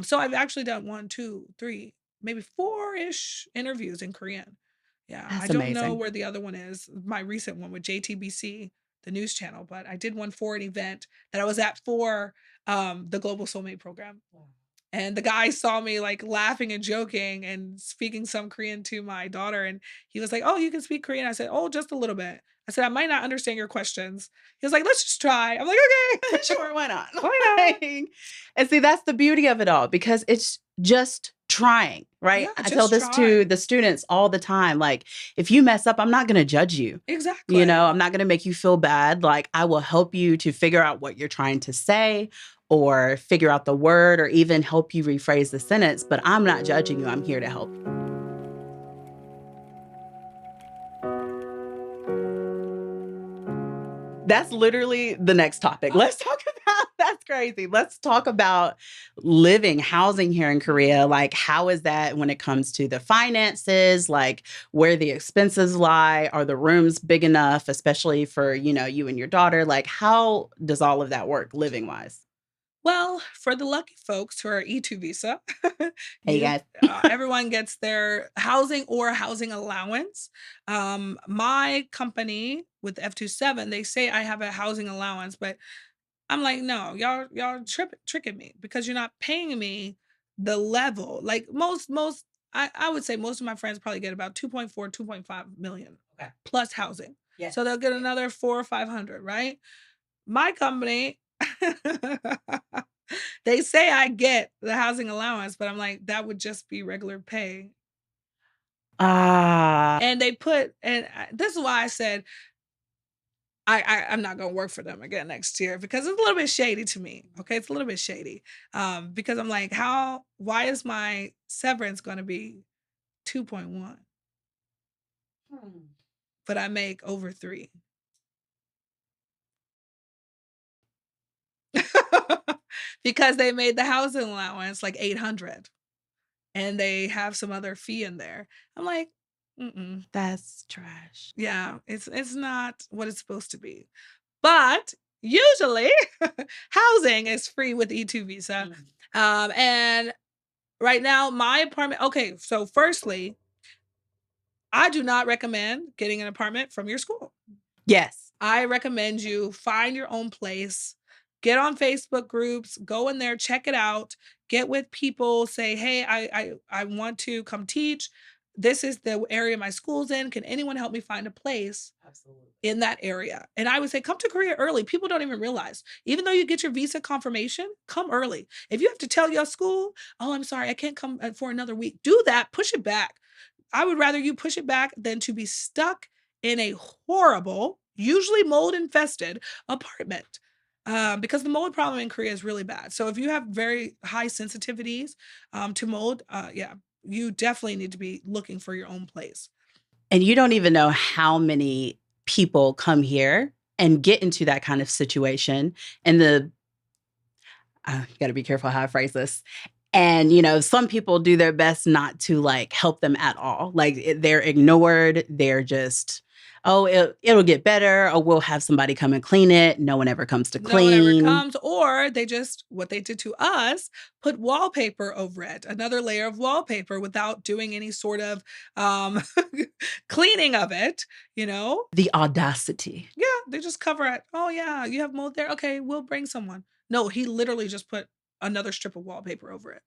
So I've actually done 1, 2, 3, maybe 4-ish interviews in Korean. Yeah, I That's don't know amazing. where the other one is, my recent one with JTBC, the news channel, but I did one for an event that I was at for, the Global Soulmate program. And the guy saw me, like, laughing and joking and speaking some Korean to my daughter, and he was like, "Oh, you can speak Korean?" I said, "Oh, just a little bit." I said, "I might not understand your questions." He was like, "Let's just try." I'm like, "Okay." Sure, why not? Why not? And see, that's the beauty of it all because it's just trying, right? Yeah, I tell just this to try. the students all the time. Like, if you mess up, I'm not going to judge you. Exactly. I'm not going to make you feel bad. Like, I will help you to figure out what you're trying to say or figure out the word or even help you rephrase the sentence. But I'm not judging you. I'm here to help you. That's literally the next topic. Let's talk about that's crazy. Let's talk about living, housing here in Korea. Like, how is that when it comes to the finances? Like, where the expenses lie? Are the rooms big enough, especially for, you and your daughter? Like, how does all of that work living wise? Well, for the lucky folks who are E2 visa, Hey, you guys. everyone gets their housing or housing allowance. My company with F27, they say I have a housing allowance, but I'm like, no, y'all tricking me because you're not paying me the level. Like most, I would say most of my friends probably get about 2.4, 2.5 million plus housing. So they'll get another 4 or 500, right? My company, they say I get the housing allowance, but I'm like, that would just be regular pay. Ah, And they put, and this is why I said I'm not gonna work for them again next year because it's a little bit shady to me. Okay, it's a little bit shady. Because I'm like, why is my severance gonna be 2.1, but I make over 3? Because they made the housing allowance like 800 and they have some other fee in there. I'm like, mm-mm. that's trash. Yeah, it's not what it's supposed to be. But usually housing is free with E2 visa. And right now, my apartment, okay, so firstly, I do not recommend getting an apartment from your school. Yes. I recommend you find your own place, get on Facebook groups, go in there, check it out, get with people, say, "Hey, I want to come teach. This is the area my school's in. Can anyone help me find a place in that area?" And I would say, come to Korea early. People don't even realize. Even though you get your visa confirmation, come early. If you have to tell your school, "Oh, I'm sorry, I can't come for another week," do that. Push it back. I would rather you push it back than to be stuck in a horrible, usually mold infested apartment. because the mold problem in Korea is really bad. So if you have very high sensitivities to mold, yeah, you definitely need to be looking for your own place. And you don't even know how many people come here and get into that kind of situation. And got to be careful how I phrase this. And, some people do their best not to like help them at all. Like they're ignored. They're just, oh, it'll get better. Or we'll have somebody come and clean it. No one ever comes to No one ever clean. comes, or they just, what they did to us, put wallpaper over it, another layer of wallpaper without doing any sort of um, cleaning of it, The audacity. Yeah, they just cover it. Oh, yeah, you have mold there. Okay, we'll bring someone. No, he literally just put another strip of wallpaper over it.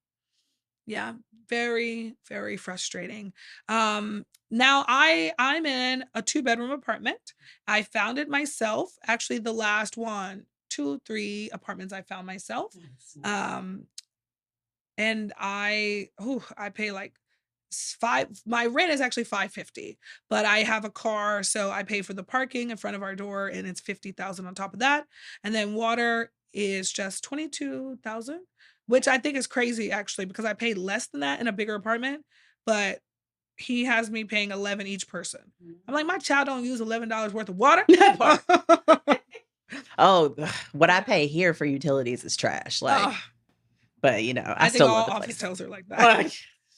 Yeah, very, very frustrating. Now I'm in a 2-bedroom apartment. I found it myself. Actually, the last one, 2, 3 apartments I found myself. Um, and I pay like 5 my rent is actually 550, but I have a car, so I pay for the parking in front of our door and it's 50,000 on top of that. And then water is just 22,000, which I think is crazy actually because I paid less than that in a bigger apartment, but he has me paying 11 each person. I'm like, my child don't use $11 worth of water. Oh, what I pay here for utilities is trash. Like, Ugh, but I I think still all love the office place. towns are like that. Like,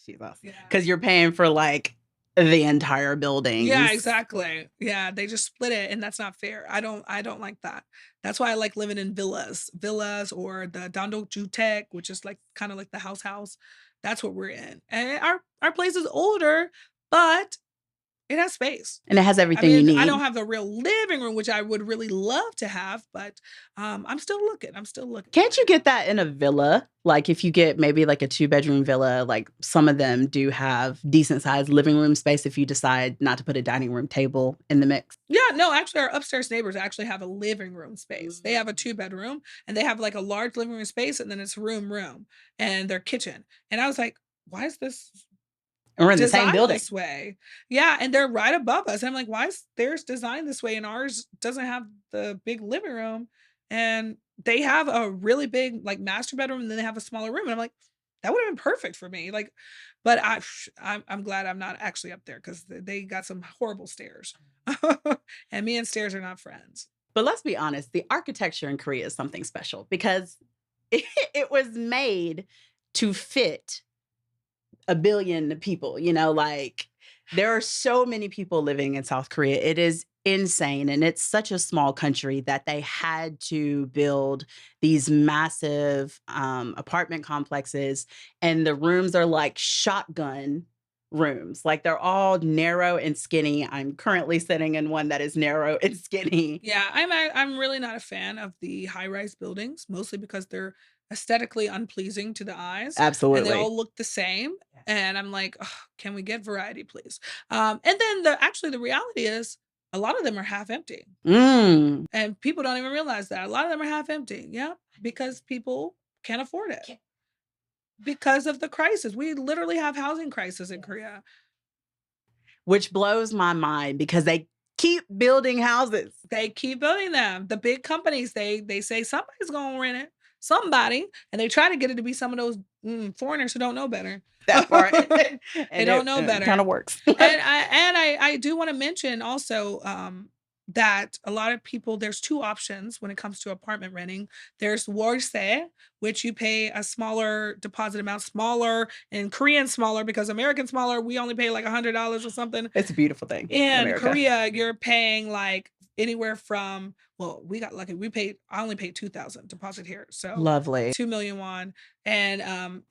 Jesus. Yeah. Because you're paying for like the entire buildings. Yeah, exactly. Yeah, they just split it and that's not fair. I don't like that. That's why I like living in villas. Villas or the Dandokjutek, which is like kind of like the house. That's what we're in. And our place is older, but it has space. And it has I everything you mean, I need. don't have the real living room, which I would really love to have, but I'm still looking. I'm still looking. Can't you get that in a villa? Like if you get maybe like a 2-bedroom villa, like some of them do have decent sized living room space if you decide not to put a dining room table in the mix. Yeah, no, actually, our upstairs neighbors actually have a living room space. They have a 2-bedroom and they have like a large living room space and then it's room and their kitchen. And I was like, why is this And we're in the same designed building. this way? Yeah, and they're right above us. And I'm like, why is theirs designed this way and ours doesn't have the big living room? And they have a really big like master bedroom and then they have a smaller room. And I'm like, that would have been perfect for me. Like, but I'm glad I'm not actually up there because they got some horrible stairs. And me and stairs are not friends. But let's be honest, the architecture in Korea is something special because it was made to fit a billion people, like there are so many people living in South Korea. It is insane. And it's such a small country that they had to build these massive apartment complexes. And the rooms are like shotgun rooms. Like they're all narrow and skinny. I'm currently sitting in one that is narrow and skinny. Yeah, I'm really not a fan of the high-rise buildings, mostly because they're aesthetically unpleasing to the eyes, and they Absolutely. all look the same, and I'm like, "Ugh, can we get variety, please?" And then the reality is a lot of them are half empty, Mm. and people don't even realize that. A lot of them are half empty, yeah, because people can't afford it because of the crisis. We literally have housing crisis in Korea. Which blows my mind because they keep building houses. They keep building them. The big companies, they say somebody's gonna rent it. Somebody, and they try to get it to be some of those foreigners who don't know better. That part. They And don't know it better. kind of works. And I do want to mention also that a lot of people, there's two options when it comes to apartment renting. There's 월세, which you pay a smaller deposit amount, smaller in Korean smaller because American smaller, we only pay like $100 or something. It's a beautiful thing in In America. Korea, you're paying like anywhere from, well, we got lucky. I only paid 2,000 deposit here. So Lovely. 2 million won. And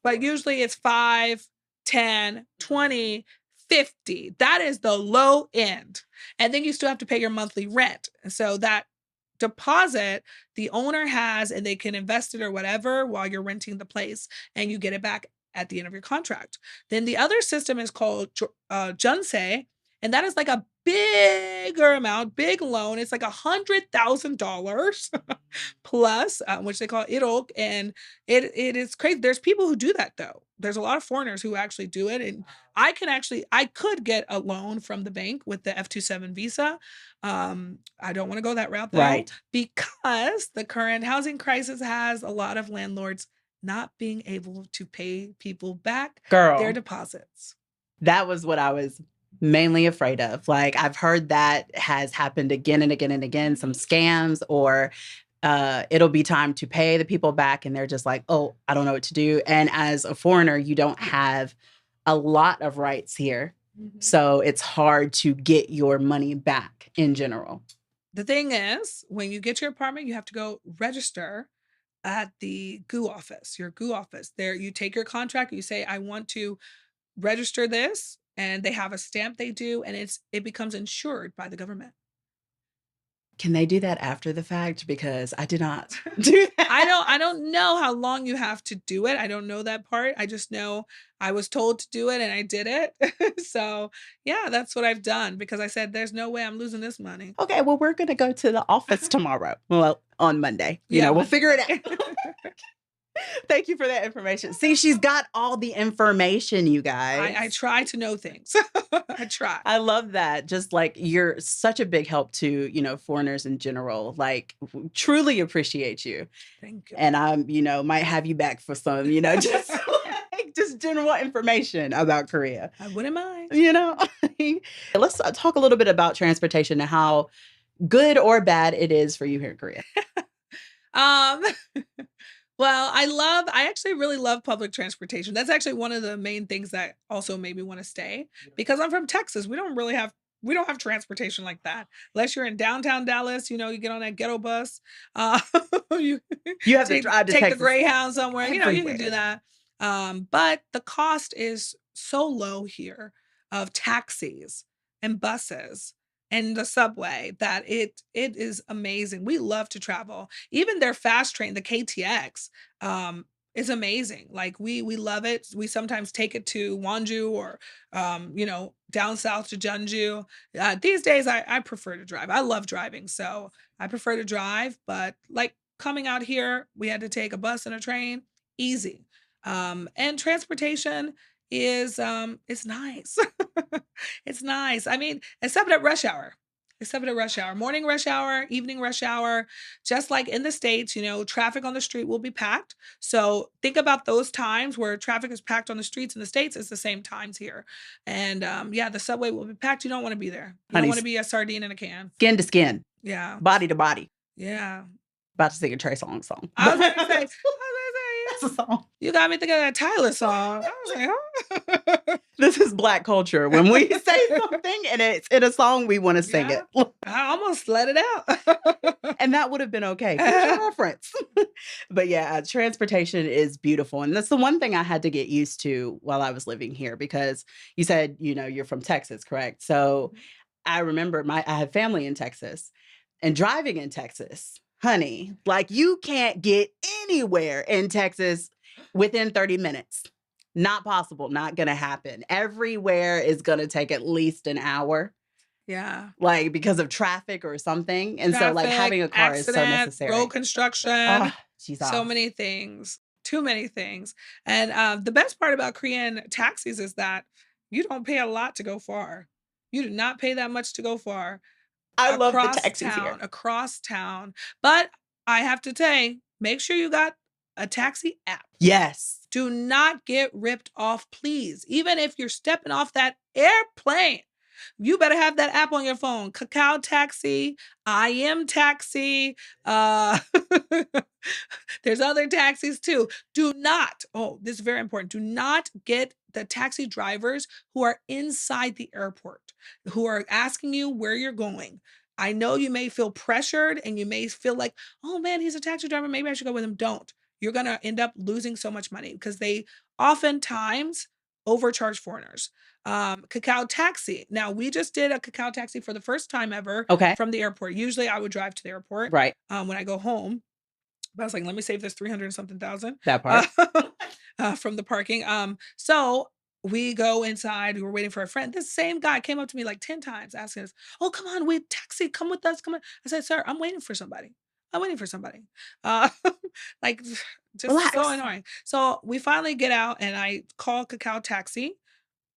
but usually it's 5, 10, 20, 50. That is the low end. And then you still have to pay your monthly rent. And so that deposit the owner has and they can invest it or whatever while you're renting the place and you get it back at the end of your contract. Then the other system is called Junsei, and that is like a bigger amount, big loan. It's like $100,000 plus, which they call irok, and it is crazy. There's people who do that though. there's a lot of foreigners who actually do it, and I could get a loan from the bank with the F-27 visa. I don't wanna go that route though, Right. because the current housing crisis has a lot of landlords not being able to pay people back their Girl, deposits. that was what I was mainly afraid of. Like, I've heard that has happened again and again and again, some Mhm. scams or it'll be time to pay the people back and they're just like, oh, I don't know what to do. And as a foreigner, you don't have a lot of rights here. Mhm. So it's hard to get your money back in general. The thing is, when you get your apartment, you have to go register at the GU office, your GU office. There, you take your contract, you say, I want to register this, and they have a stamp they do, and it becomes insured by the government. Can they do that after the fact? Because I did not do that. I don't know how long you have to do it. I don't know that part. I just know I was told to do it and I did it. So, yeah, that's what I've done because I said there's no way I'm losing this money. Okay, well, we're gonna go to the office tomorrow. Well, on Monday. Yeah, We'll Monday. figure it out. Thank you for that information. See, she's got all the information, you I guys. try to know things. I try. I love that. Just like you're such a big help to, foreigners in general. Like truly appreciate you. Thank you. And I'm, might have you back for some, just like just general information about Korea. I wouldn't mind. You know, let's talk a little bit about transportation and how good or bad it is for you here in Korea. Um, well, I actually really love public transportation. That's actually one of the main things that also made me want to stay because I'm from Texas. We don't have transportation like that. Unless you're in downtown Dallas, you get on that ghetto bus. Uh, you You have to drive to take the Texas Greyhound somewhere. You can do everywhere. that. But the cost is so low here of taxis and buses and the subway that it is amazing. We love to travel. Even their fast train, the KTX, is amazing. Like we love it. We sometimes take it to Wonju or down south to Jeonju. These days I prefer to drive. I love driving, so I prefer to drive, but like coming out here, we had to take a bus and a train. Easy. And transportation is it's nice. It's nice. I mean, except at rush hour. Except at rush hour. Morning rush hour, evening rush hour. Just like in the States, traffic on the street will be packed. So think about those times where traffic is packed on the streets in the States. It's the same times here. And yeah, the subway will be packed. You don't want to be there. You don't Honey, want to be a sardine in a can. skin to skin, Yeah. body to body. Yeah. About to sing a Trey Songz song. I was But gonna say, that's a song. you got me thinking of that Tyler song. I was like, huh? This is Black culture. When we say something and it's in a song, we want to sing Yeah. it. I almost let it out. And that would have been okay. Here's your reference. But yeah, transportation is beautiful. And that's the one thing I had to get used to while I was living here because you said, you're from Texas, correct? So I remember I have family in Texas and driving in Texas, honey, like you can't get anywhere in Texas within 30 minutes. Not possible, not gonna happen. Everywhere is gonna take at least an hour, Yeah. like because of traffic or something. And so like Traffic, having a car is so accident, road necessary. construction, Oh, she's so off. many things, too many things. And the best part about Korean taxis is that you don't pay a lot to go far. You do not pay that much to go far I love the taxis here. across town. But I have to say, make sure you got a taxi app. Yes. Do not get ripped off, please. Even if you're stepping off that airplane, you better have that app on your phone. Kakao Taxi, I Am Taxi. Uh, there's other taxis too. Do not, oh, this is very important. Do not get the taxi drivers who are inside the airport, who are asking you where you're going. I know you may feel pressured and you may feel like, oh man, he's a taxi driver. Maybe I should go with him. Don't. You're going to end up losing so much money because they oftentimes overcharge foreigners. Kakao Taxi. Now, we just did a Kakao Taxi for the first time ever Okay. from the airport. Usually I would drive to the airport Right. when I go home. But I was like, let me save this 300 and something thousand That part. from the parking. So we go inside. We were waiting for a friend. This same guy came up to me like 10 times asking us, oh, come on, we taxi, come with us. Come on. I said, sir, I'm waiting for somebody. I'm waiting for somebody. Uh, like, just so Relax. annoying. So we finally get out and I call Cacao Taxi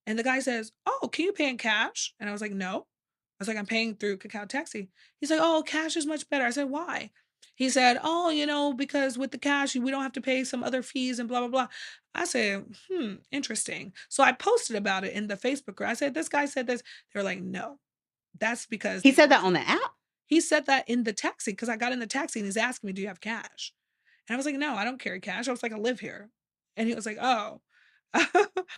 and the guy says, "Oh, can you pay in cash?" And I was like, "No." I was like, "I'm paying through Cacao Taxi." He's like, "Oh, cash is much better." I said, "Why?" He said, "Oh, because with the cash, we don't have to pay some other fees and blah, blah, blah." I said, interesting. So I posted about it in the Facebook group. I said, "This guy said this." They're like, "No, that's because He they said want that on you." the app? He said that in the taxi because I got in the taxi and he's asking me, "Do you have cash?" And I was like, "No, I don't carry cash." I was like, "I live here." And he was like, "Oh."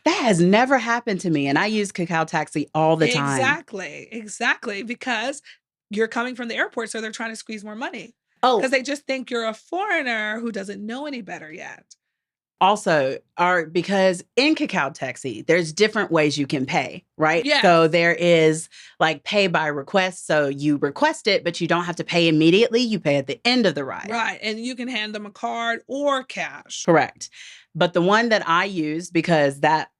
That has never happened to me, and I use Cacao Taxi all the time. Exactly, exactly, because you're coming from the airport, so they're trying to squeeze more money because Oh, they just think you're a foreigner who doesn't know any better yet. also, because in Cacao Taxi, there's different ways you can pay, right? So Yes, there is like pay by request. So you request it, but you don't have to pay immediately. You pay at the end of the ride. right, and you can hand them a card or cash. Correct. But the one that I use, because that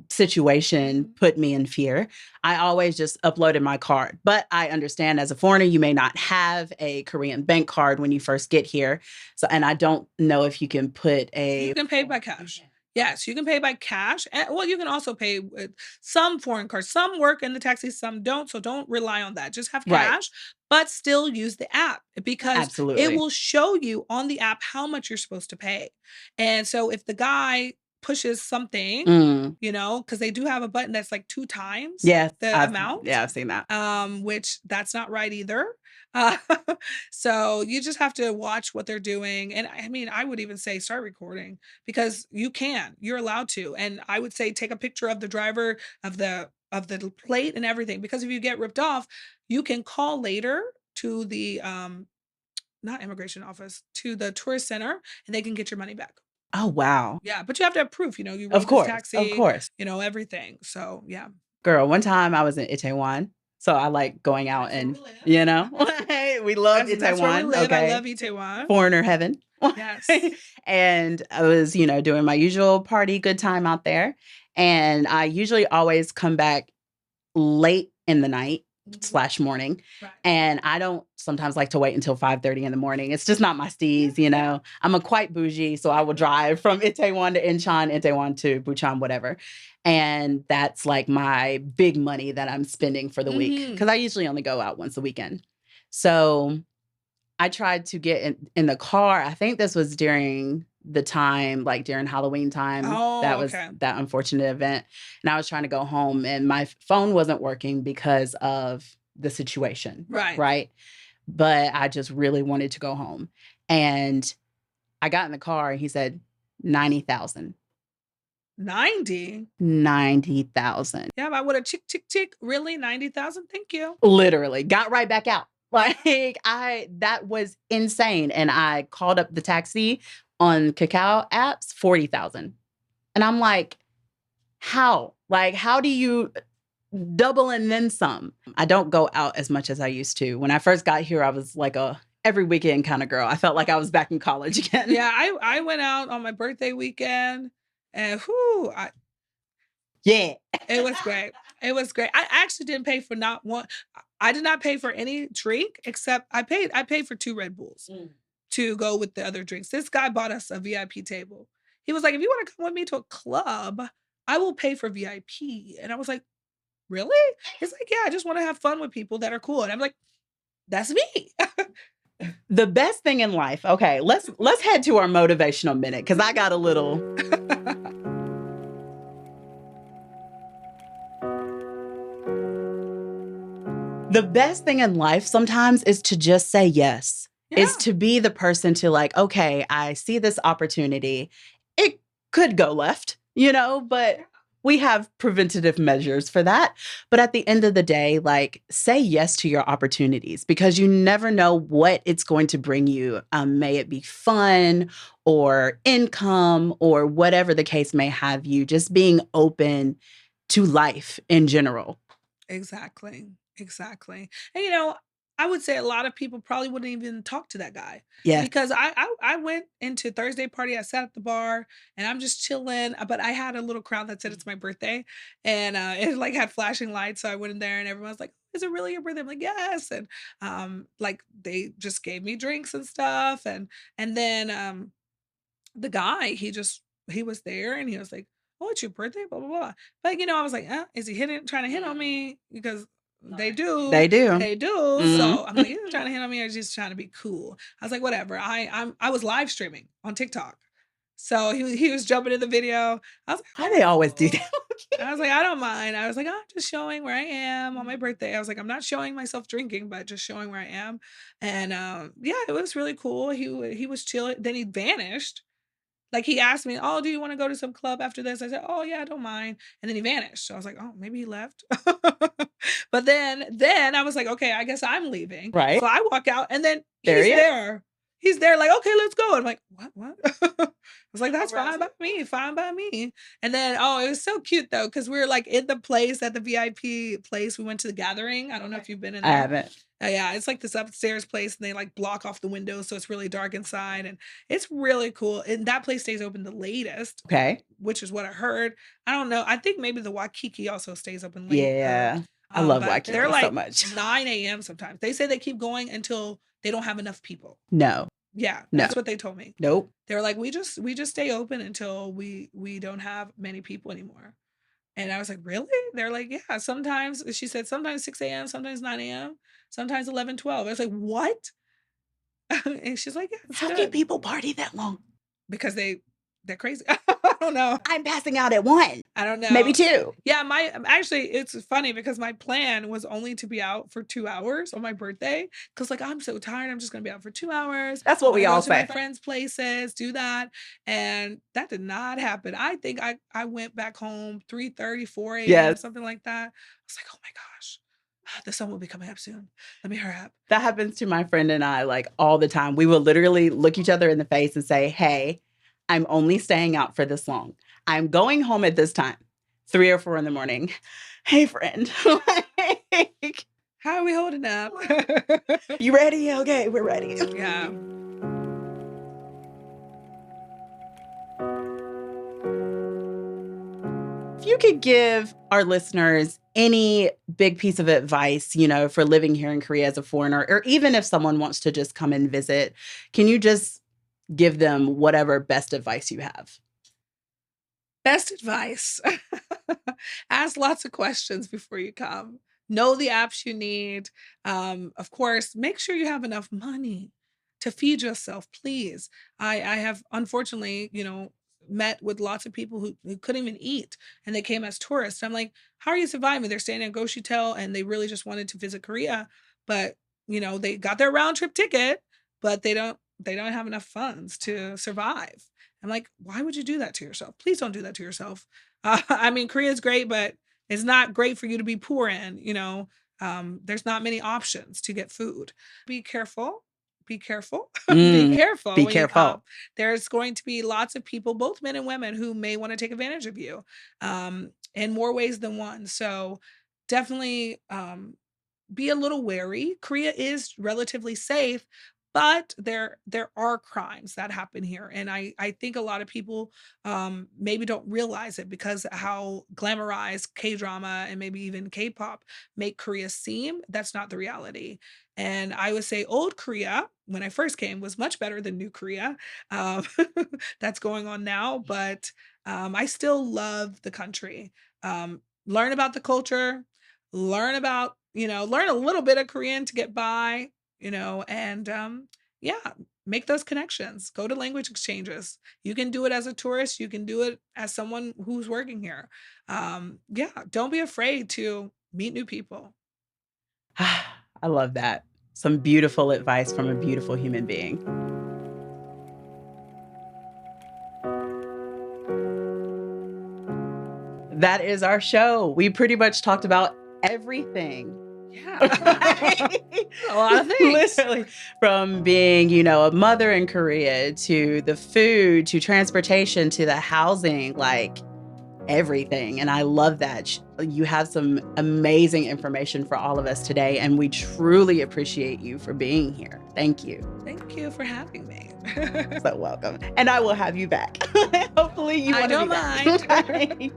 situation Mhm. put me in fear, I always just uploaded my card. But I understand as a foreigner, you may not have a Korean bank card when you first get here. So, and I don't know if you can put You a. can pay by cash. Yes, you can pay by cash, and well, you can also pay with some foreign cards. Some work in the taxi, some don't, so don't rely on that. Just have Right. cash, but still use the app because it Absolutely. will show you on the app how much you're supposed to pay. And so if the guy pushes something, Mm. because they do have a button that's like 2 times Yes, the amount, I've seen that. which that's not right either. Uh, so you just have to watch what they're doing. And I mean, I would even say start recording because you're allowed to. And I would say take a picture of the driver of the plate and everything because if you get ripped off, you can call later to the not immigration office, to the tourist center and they can get your money back. Oh, wow. Yeah, but you have to have proof, you Of rode this course, of taxi, course. everything. So, yeah. Girl, one time I was in Itaewon, so I like going out That's where and, we live. like, we love That's where we Itaewon, live. I okay? love Itaewon. Foreigner heaven. Yes. And I was, doing my usual party good time out there, and I usually always come back late in the night Mhm. slash morning. Right. And I don't sometimes like to wait until 5:30 in the morning. It's just not my steez, you know. I'm a quite bougie, so I will drive from Itaewon to Incheon, Itaewon to Bucheon, whatever. And that's like my big money that I'm spending for the week Mhm. because I usually only go out once a weekend. So I tried to get in the car. I think this was during the time, like during Halloween time. That Oh, was okay. that unfortunate event. And I was trying to go home and my phone wasn't working because of the situation, Right. right? But I just really wanted to go home. And I got in the car and he said 90,000. 90? 90,000. Yeah, I woulda chick, chick, chick. Really? 90,000? Thank you. Literally got right back out. Like that was insane. And I called up the taxi on Kakao apps, 40,000. And I'm like, how? Like, how do you double and then some? I don't go out as much as I used to. When I first got here, I was like a every weekend kind of girl. I felt like I was back in college again. Yeah, I went out on my birthday weekend and whoo, Yeah. it was great. It was great. I actually didn't pay for not one I did not pay for any drink except I paid for 2 Red Bulls Mm. to go with the other drinks. This guy bought us a VIP table. He was like, "If you wanna come with me to a club, I will pay for VIP." And I was like, "Really?" He's like, "Yeah, I just wanna have fun with people that are cool." And I'm like, "That's me." The best thing in life. Okay, let's head to our motivational minute because I got a little. The best thing in life sometimes is to just say yes. Is Yeah, to be the person to like, okay, I see this opportunity. It could go left, but we have preventative measures for that. But at the end of the day, like say yes to your opportunities because you never know what it's going to bring you. May it be fun or income or whatever the case may have you, just being open to life in general. exactly, exactly. And, I would say a lot of people probably wouldn't even talk to that guy Yes. because I went into Thursday party, I sat at the bar, and I'm just chilling, but I had a little crowd that said it's my birthday, and, it, like, had flashing lights, so I went in there, and everyone's like, is it really your birthday? I'm like, yes. And like they just gave me drinks and stuff. And then the guy, he was there and he was like, "Oh, it's your birthday, blah blah blah." But I was like, is he trying to hit on me? Because they do, They do. they do. Mhm. So I'm like, is he trying to hit on me or is he just trying to be cool? I was like, whatever. I was live streaming on TikTok. So he was jumping in the video. I was like, Why they always do "Oh." that? I was like, I don't mind. I was like, I'm just showing where I am on my birthday. I was like, I'm not showing myself drinking, but just showing where I am. And yeah, it was really cool. He was chilling. Then he vanished. Like he asked me, "Oh, do you want to go to some club after this?" I said, "Oh yeah, I don't mind." And then he vanished. So I was like, "Oh, maybe he left." But then I was like, "Okay, I guess I'm leaving." Right? So I walk out and then There he's he is. there. He's there like, "Okay, let's go." I'm like, "What? What?" I was like, "That's fine Arousing. by me. Fine by me." And then it was so cute though cuz we were like in the place at the VIP place. We went to the gathering. I don't know if you've been in I there. haven't. Yeah, it's like this upstairs place and they like block off the windows so it's really dark inside and it's really cool. And that place stays open the latest, Okay. which is what I heard. I don't know. I think maybe the Waikiki also stays open later. Yeah. I love But they're Waikiki so like much. 9 a.m. sometimes. They say they keep going until they don't have enough people. No. Yeah, No. that's what they told me. Nope. They're like, we just stay open until we don't have many people anymore. And I was like, "Really?" They're like, "Yeah, sometimes," she said, "sometimes 6 a.m., sometimes 9 a.m., sometimes 11, 12." I was like, "What?" And she's like, "Yeah, it's How can good." people party that long? Because they're crazy. I don't know. I'm passing out at 1, I don't maybe know. 2. Yeah, actually, it's funny because my plan was only to be out for 2 hours on my birthday. Cause like, I'm so tired, I'm just gonna be out for 2 hours. That's I what we wanna go all to my say. friends' places, do that, and that did not happen. I think I went back home 3:30, 4 AM, Yes. something like that. I was like, "Oh my gosh, the sun will be coming up soon. Let me hurry up." That happens to my friend and I, like, all the time. We will literally look each other in the face and say, "Hey, I'm only staying out for this long. I'm going home at this time, 3 or 4 in the morning. Hey, friend." Like, How are we holding up? "You ready? Okay, we're ready." Yeah. If you could give our listeners any big piece of advice, for living here in Korea as a foreigner, or even if someone wants to just come and visit, can you just give them whatever best advice you have? Best advice. Ask lots of questions before you come. Know the apps you need. Of course, make sure you have enough money to feed yourself, please. I have unfortunately, met with lots of people who couldn't even eat and they came as tourists. I'm like, how are you surviving? They're staying at Gochitel and they really just wanted to visit Korea, but they got their round trip ticket, but they don't have enough funds to survive. I'm like, why would you do that to yourself? Please don't do that to yourself. I mean, Korea is great, but it's not great for you to be poor in. There's not many options to get food. Be careful. Be careful. Be Mm, careful be when you come. careful. There's going to be lots of people, both men and women, who may want to take advantage of you in more ways than one. So definitely be a little wary. Korea is relatively safe, but there are crimes that happen here, and I think a lot of people maybe don't realize it because how glamorized K drama and maybe even K-pop make Korea seem. That's not the reality. And I would say old Korea, when I first came, was much better than new Korea. Um, that's going on now, but I still love the country. Learn about the culture, learn a little bit of Korean to get by, and yeah, make those connections. Go to language exchanges. You can do it as a tourist, you can do it as someone who's working here. Yeah, don't be afraid to meet new people. I love that. Some beautiful advice from a beautiful human being. That is our show. We pretty much talked about everything. Yeah. A lot of things. Literally, from being, a mother in Korea to the food, to transportation, to the housing, like everything. And I love that you have some amazing information for all of us today. And we truly appreciate you for being here. Thank you. Thank you for having me. So welcome. And I will have you back. Hopefully you I want to be don't back. mind.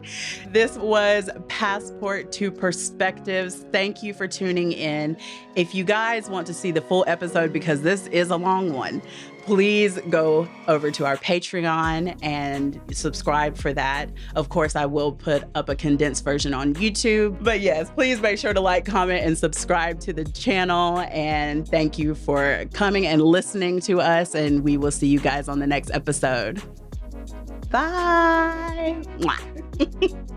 This was Passport to Perspectives. Thank you for tuning in. If you guys want to see the full episode, because this is a long one, please go over to our Patreon and subscribe for that. Of course, I will put up a condensed version on YouTube. But yes, please make sure to like, comment, and subscribe to the channel. And thank you for coming and listening to us. And we will see you guys on the next episode. Bye. Mwah.